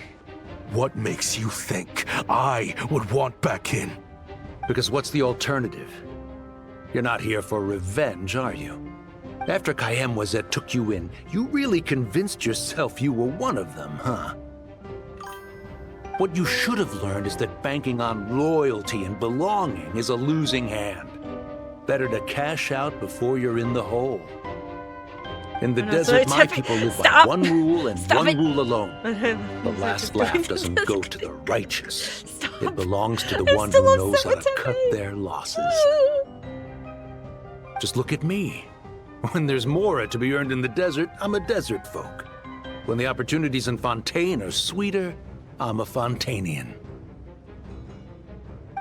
What makes you think I would want back in? Because what's the alternative? You're not here for revenge, are you? After Kayemwazet took you in, you really convinced yourself you were one of them, huh? What you should have learned is that banking on loyalty and belonging is a losing hand. Better to cash out before you're in the hole. In the desert, my people live by one rule and one rule alone. The last laugh doesn't go to the righteous. It belongs to the one who knows how to cut their losses. Just look at me. When there's Mora to be earned in the desert, I'm a desert folk. When the opportunities in Fontaine are sweeter, I'm a Fontanian.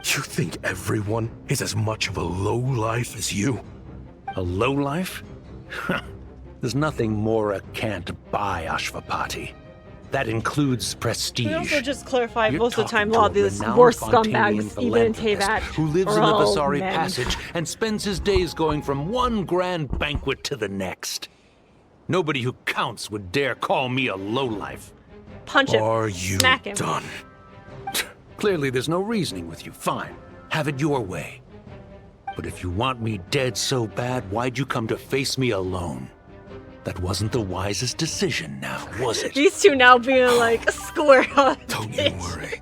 You think everyone is as much of a lowlife as you? A lowlife? There's nothing Mora can't buy, Ashvapati. That includes prestige. We also just clarify You're most of the time talking a lot to of a these renowned worst Fontanian scumbags, even in philanthropist Teyvat, who lives are in the all Vasari men. Passage and spends his days going from one grand banquet to the next. Nobody who counts would dare call me a lowlife. Punch him. Are you Smack him. done? Clearly there's no reasoning with you. Fine. Have it your way. But if you want me dead so bad, why'd you come to face me alone? That wasn't the wisest decision now, was it? These two now being like square up. Don't you worry.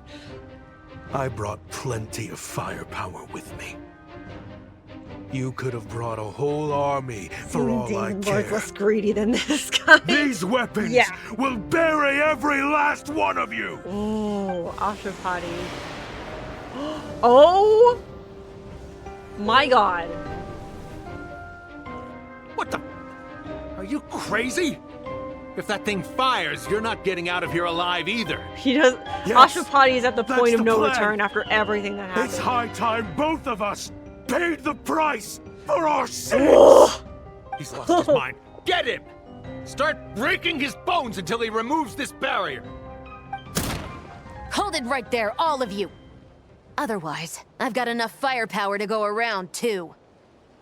I brought plenty of firepower with me. You could have brought a whole army for all I care. Less greedy than this guy. These weapons will bury every last one of you! Oh, Ashapati. Oh! My god. What the? Are you crazy? If that thing fires, you're not getting out of here alive either. He does. Yes, Ashapati is at the point of the no plan. return after everything that happened. It's high time both of us paid the price for our sins! He's lost his mind. Get him! Start breaking his bones until he removes this barrier. Hold it right there, all of you. Otherwise, I've got enough firepower to go around, too.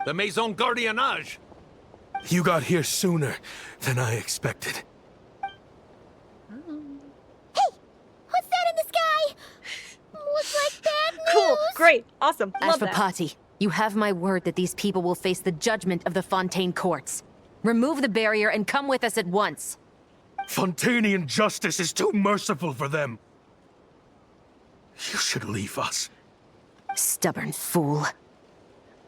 The Maison Gardiennage. You got here sooner than I expected. What's that in the sky? Looks like bad news. Cool, great, awesome, love that. Ashapati, you have my word that these people will face the judgment of the Fontaine courts. Remove the barrier and come with us at once. Fontanian justice is too merciful for them. You should leave us. Stubborn fool.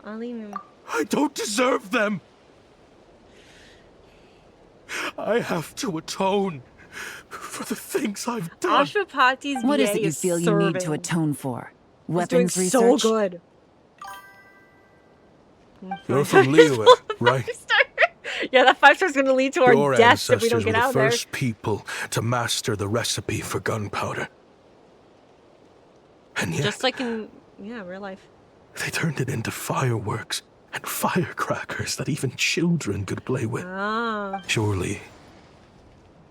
I'll leave him. I don't deserve them. I have to atone for the things I've done. Ashapati's What is VA it you feel you need to serving. atone for? He's Weapons doing research? so good. You're from Liyue, right? Yeah, that 5-star's gonna lead to our Your deaths if we ancestors don't were get the out of there. first people to master the recipe for gunpowder. And yet, Just like in, real life. they turned it into fireworks and firecrackers that even children could play with. Ah. Surely,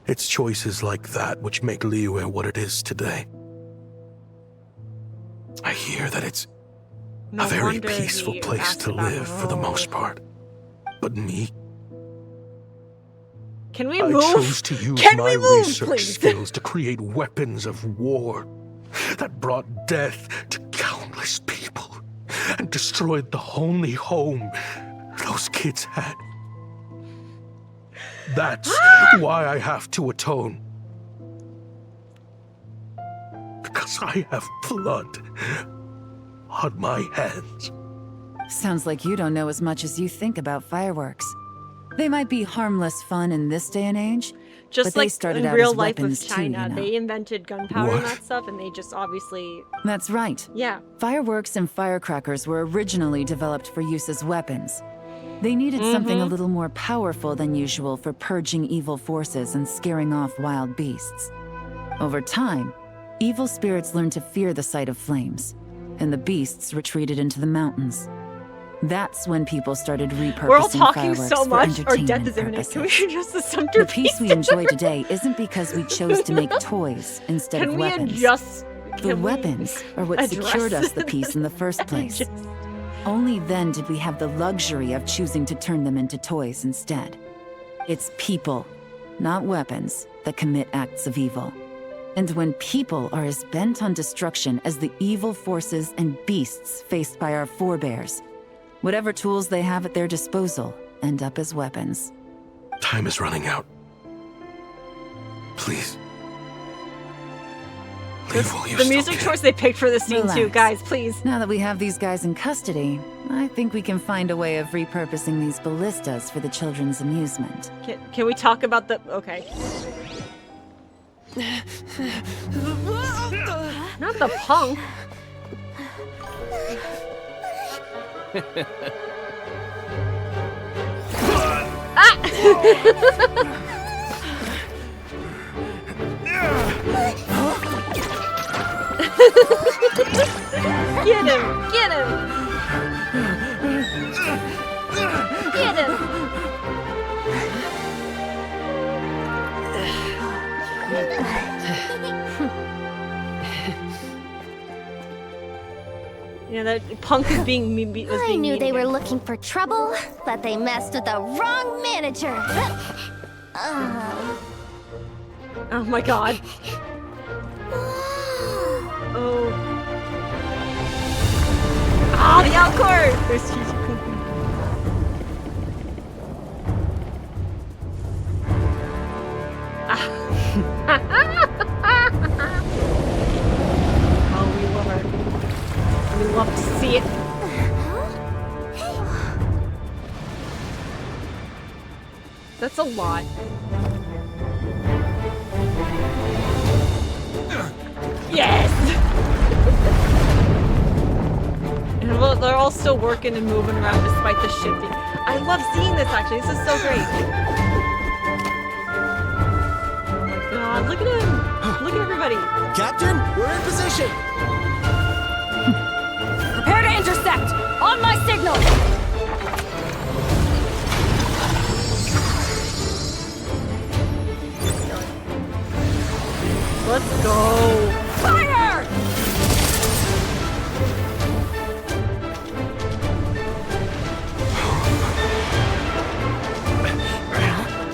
it's choices like that which make Liyue what it is today. I hear that it's No a very wonder peaceful he place asked to about live for the most part. But me, Can we I move? chose to use Can my we move, research please? skills to create weapons of war that brought death to countless people and destroyed the only home those kids had. That's why I have to atone. Because I have blood on my hands. Sounds like you don't know as much as you think about fireworks. They might be harmless fun in this day and age, Just but they like started in out real as life weapons with China, too, you know? they invented gunpowder and What? that stuff, and they just obviously. That's right. Yeah. Fireworks and firecrackers were originally developed for use as weapons. They needed something a little more powerful than usual for purging evil forces and scaring off wild beasts. Over time, evil spirits learned to fear the sight of flames, and the beasts retreated into the mountains. That's when people started repurposing We're all talking fireworks so for much. Our entertainment death is imminent. Can we purposes. just the The centerpiece? peace we enjoy today isn't because we chose to make toys instead Can of we weapons. adjust? The Can we weapons are what address secured us the peace in the first place. Just- Only then did we have the luxury of choosing to turn them into toys instead. It's people, not weapons, that commit acts of evil. And when people are as bent on destruction as the evil forces and beasts faced by our forebears, whatever tools they have at their disposal end up as weapons. Time is running out. Please. Leave while you The still music can. choice they picked for this scene too, Relax. guys, please. Now that we have these guys in custody, I think we can find a way of repurposing these ballistas for the children's amusement. Can we talk about the? Okay. Not the punk. Get him! Get him! Get him! Yeah, that punk is being was being I knew mean they were again. looking for trouble, but they messed with the wrong manager. Oh my god. Oh. Ah, the Alcor! There's That's a lot. Yes! And well, they're all still working and moving around despite the shifting. I love seeing this, actually. This is so great. Oh my god, look at him! Look at everybody. Captain, we're in position! Prepare to intersect! On my signal! Let's go! Fire!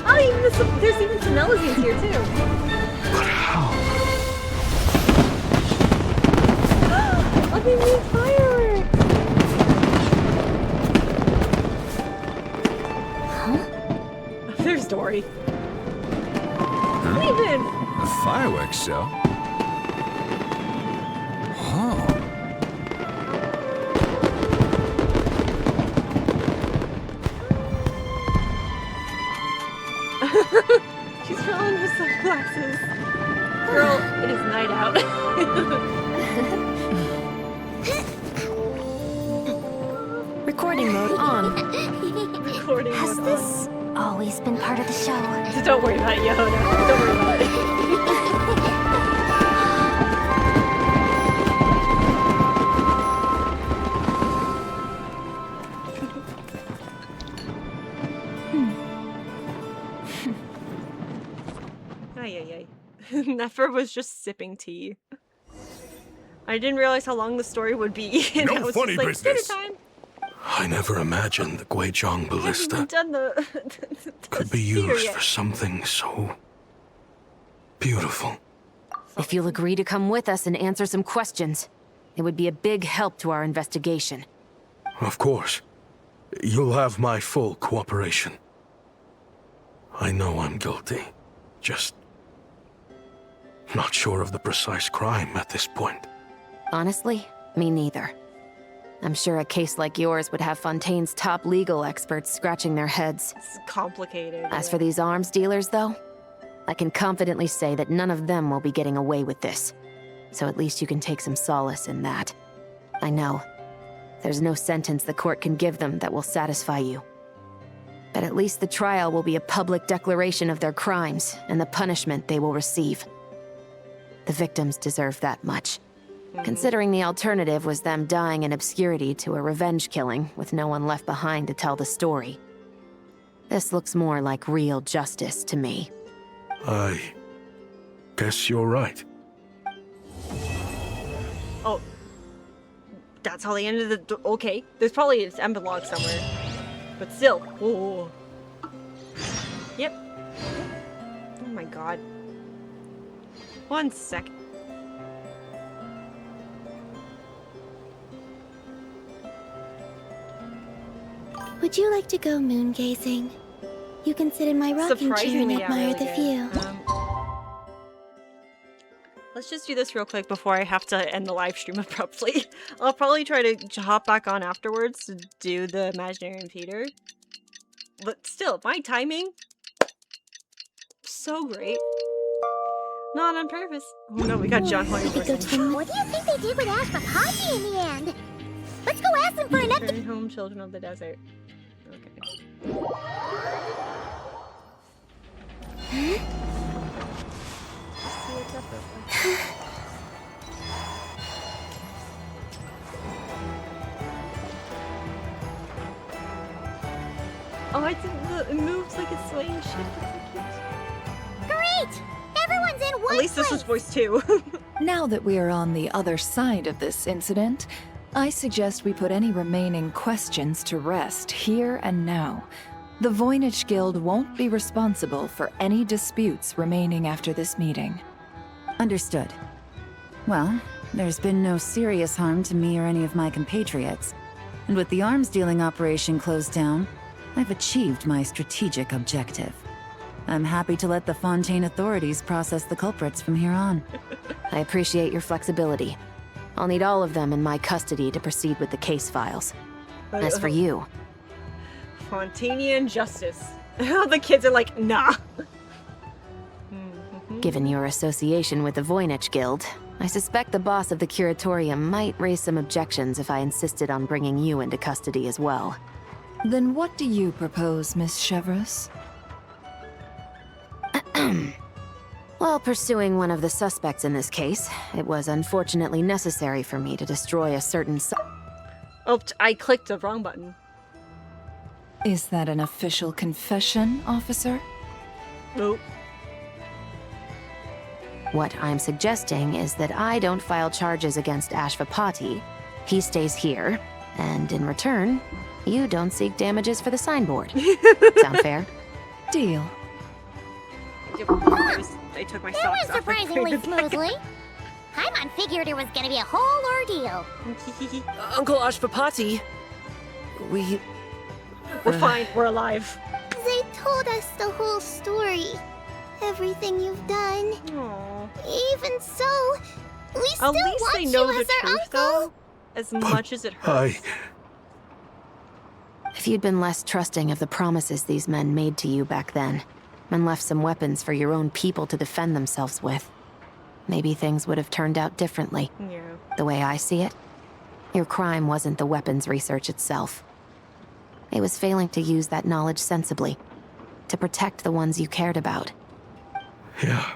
Oh, even there's even some Melazines here, too. But how? Oh, they need fireworks! Huh? There's Dory. Even. A fireworks show? Oh. She's throwing her sunglasses. Girl, it is night out. Recording mode on. Recording Has mode this always been part of the show? on. Don't worry about it, Yehoda. Don't worry about it. Ay. Nefer was just sipping tea. I didn't realize how long the story would be. And No I was funny just like, business. dinner time. I never imagined the Guizhong I haven't ballista even done the could be theater used yet. for something so beautiful. If you'll agree to come with us and answer some questions, it would be a big help to our investigation. Of course. You'll have my full cooperation. I know I'm guilty. Just not sure of the precise crime at this point. Honestly, me neither. I'm sure a case like yours would have Fontaine's top legal experts scratching their heads. It's complicated. As for these arms dealers, though, I can confidently say that none of them will be getting away with this. So at least you can take some solace in that. I know. There's no sentence the court can give them that will satisfy you. But at least the trial will be a public declaration of their crimes and the punishment they will receive. The victims deserve that much. Considering the alternative was them dying in obscurity to a revenge killing with no one left behind to tell the story. This looks more like real justice to me. I guess you're right. Oh. That's how they ended the... Okay. There's probably an epilogue somewhere. But still. Oh. Yep. Oh my god. 1 second. Would you like to go moon gazing? You can sit in my rocking chair and Surprisingly, admire really the good. view. Let's just do this real quick before I have to end the live stream abruptly. I'll probably try to hop back on afterwards to do the imaginary impeder. But still, my timing, so great. Not on purpose. Oh no, we got John Hoyer. What do you think they did with Ash Papachi in the end? Let's go ask them for an update. Return home, children of the desert. Okay. See what's up real quick. Oh, I didn't. It moves like it's swaying shit. Great! Everyone's in one At least this was voice 2. Now that we are on the other side of this incident, I suggest we put any remaining questions to rest here and now. The Voynich Guild won't be responsible for any disputes remaining after this meeting. Understood. Well, there's been no serious harm to me or any of my compatriots. And with the arms dealing operation closed down, I've achieved my strategic objective. I'm happy to let the Fontaine authorities process the culprits from here on. I appreciate your flexibility. I'll need all of them in my custody to proceed with the case files. As for you... Fontanian justice. The kids are like, nah. Given your association with the Voynich Guild, I suspect the boss of the Curatorium might raise some objections if I insisted on bringing you into custody as well. Then what do you propose, Miss Chevreuse? While pursuing one of the suspects in this case, it was unfortunately necessary for me to destroy a certain Oh, I clicked the wrong button. Is that an official confession, officer? Nope. What I'm suggesting is that I don't file charges against Ashvapati. He stays here, and in return, you don't seek damages for the signboard. Sound fair? Deal. They took my That socks went off. surprisingly smoothly. Paimon figured it was gonna be a whole ordeal. Uncle Ashvapati, we're fine. We're alive. They told us the whole story. Everything you've done. Aww. Even so, we still At least want they know you the as our truth, uncle. though. As much as it hurts. If you'd been less trusting of the promises these men made to you back then, and left some weapons for your own people to defend themselves with, maybe things would have turned out differently. Yeah. The way I see it, your crime wasn't the weapons research itself. It was failing to use that knowledge sensibly, to protect the ones you cared about. Yeah.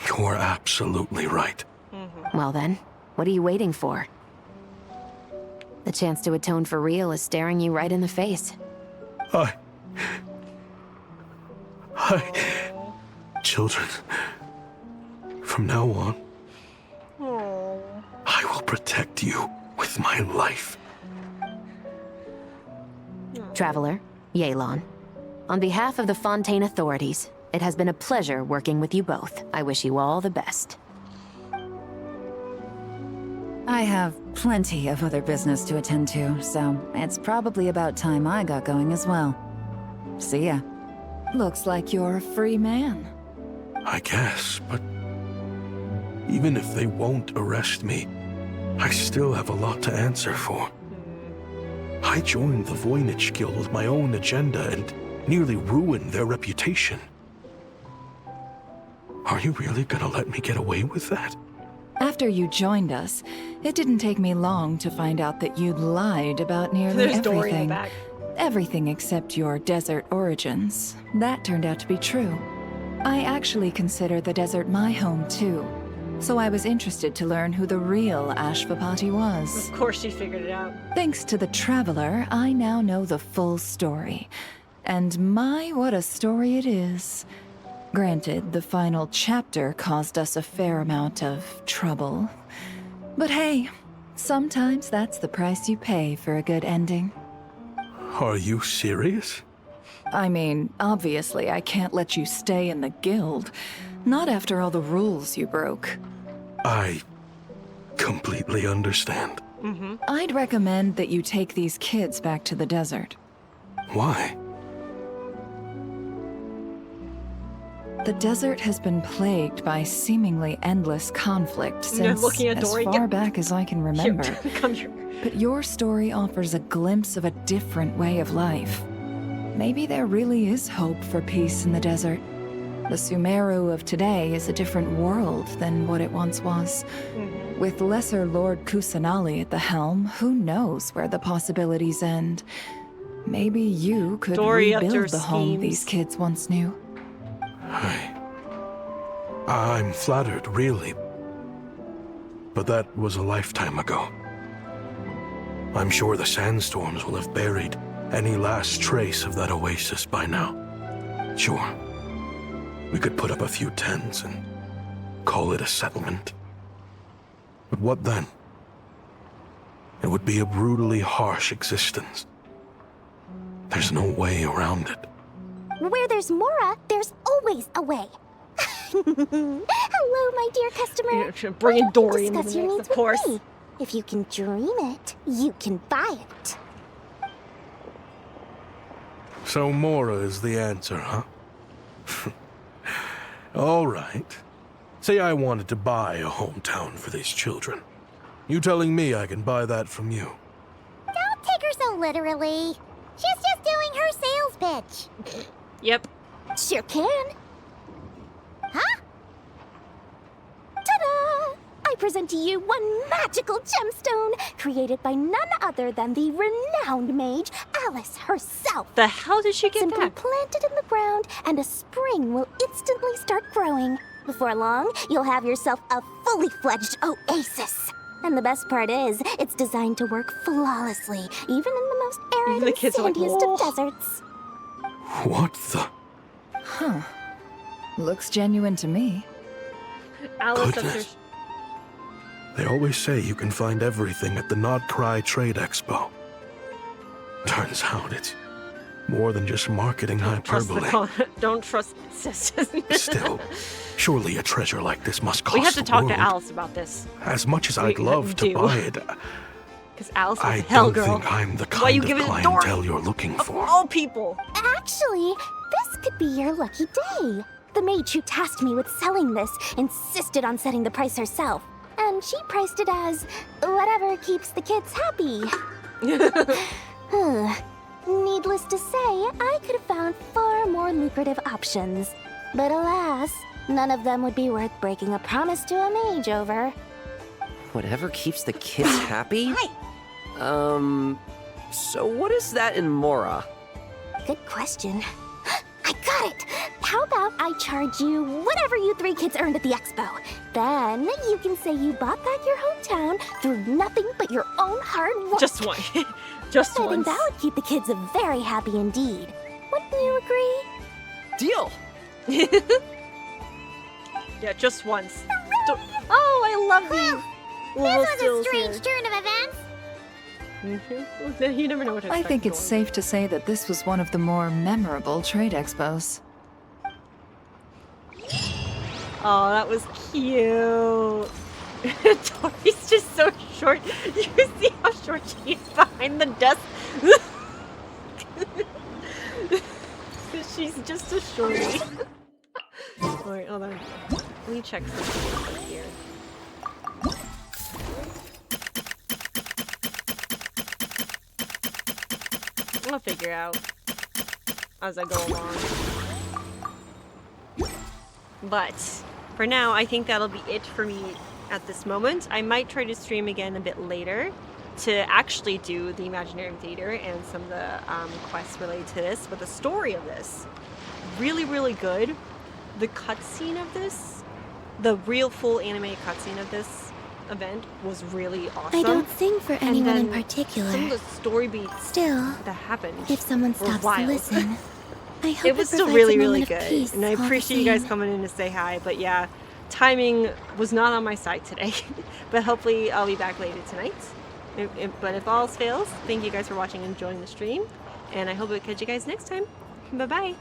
You're absolutely right. Well then, what are you waiting for? The chance to atone for real is staring you right in the face. Children, from now on, I will protect you with my life. Traveler, Yelan, on behalf of the Fontaine authorities, it has been a pleasure working with you both. I wish you all the best. I have plenty of other business to attend to, so it's probably about time I got going as well. See ya. Looks like you're a free man. I guess, but even if they won't arrest me, I still have a lot to answer for. I joined the Voynich Guild with my own agenda and nearly ruined their reputation. Are you really gonna let me get away with that? After you joined us, it didn't take me long to find out that you'd lied about nearly There's Dory in the everything. back. Everything except your desert origins. That turned out to be true. I actually consider the desert my home too, so I was interested to learn who the real Ashvapati was. Of course she figured it out. Thanks to the Traveler, I now know the full story. And my, what a story it is. Granted, the final chapter caused us a fair amount of trouble. But hey, sometimes that's the price you pay for a good ending. Are you serious? I mean, obviously I can't let you stay in the guild. Not after all the rules you broke. I completely understand. I'd recommend that you take these kids back to the desert. Why? The desert has been plagued by seemingly endless conflict since looking at as Dory, far back as I can remember. Come here. But your story offers a glimpse of a different way of life. Maybe there really is hope for peace in the desert. The Sumeru of today is a different world than what it once was. With Lesser Lord Kusanali at the helm, who knows where the possibilities end? Maybe you could Dory up to her rebuild the home schemes. these kids once knew. I'm flattered, really. But that was a lifetime ago. I'm sure the sandstorms will have buried any last trace of that oasis by now. Sure, we could put up a few tents and call it a settlement. But what then? It would be a brutally harsh existence. There's no way around it. Where there's Mora, there's always a way. Hello, my dear customer. Bringing Dory into Discuss the your mix, needs of course. with me. If you can dream it, you can buy it. So Mora is the answer, huh? All right. Say I wanted to buy a hometown for these children. You telling me I can buy that from you? Don't take her so literally. She's just doing her sales pitch. Yep. Sure can. Huh? Ta-da! I present to you one magical gemstone created by none other than the renowned mage Alice herself. The hell did she get Simply that? plant it in the ground, and a spring will instantly start growing. Before long, you'll have yourself a fully fledged oasis. And the best part is, it's designed to work flawlessly, even in the most arid The and kids are like, sandiest "Whoa." of deserts. What the? Huh. Looks genuine to me. Alice upstairs. Goodness. They always say you can find everything at the Not Cry Trade Expo. Turns out it's more than just marketing hyperbole. Don't trust sisters. Still, surely a treasure like this must cost We have to the talk to world. Alice about this. As much as I'd love to do. buy it, Because Alice is I a hell don't girl. think I'm the Why you kind give of it a door? clientele you're looking Of for. all people. Actually, this could be your lucky day. The mage who tasked me with selling this insisted on setting the price herself. And she priced it as whatever keeps the kids happy. Needless to say, I could have found far more lucrative options. But alas, none of them would be worth breaking a promise to a mage over. Whatever keeps the kids happy? So what is that in Mora? Good question. I got it! How about I charge you whatever you three kids earned at the expo? Then you can say you bought back your hometown through nothing but your own hard work. Just one. Just I once. think that would keep the kids very happy indeed. Wouldn't you agree? Deal! Yeah, just once. Oh, I love these. This was a strange turn of events. You never know what to I expect. think it's safe to say that this was one of the more memorable trade expos. Oh, that was cute. Tori's just so short. You see how short she is behind the desk? She's just a shorty. Alright, hold on. Let me check something here. I'll figure out as I go along. But for now, I think that'll be it for me at this moment. I might try to stream again a bit later to actually do the Imaginarium Theater and some of the quests related to this. But the story of this, really, really good. The cutscene of this, the real full anime cutscene of this event was really awesome. I don't sing for And anyone in then particular. Some of the story beats Still, that happened if someone were stops to wild. listen, I hope It was still provides really, a really moment of good. peace And I all the appreciate you guys same. coming in to say hi. But yeah, timing was not on my side today. But hopefully I'll be back later tonight. But if all else fails, thank you guys for watching and enjoying the stream. And I hope I'll catch you guys next time. Bye-bye.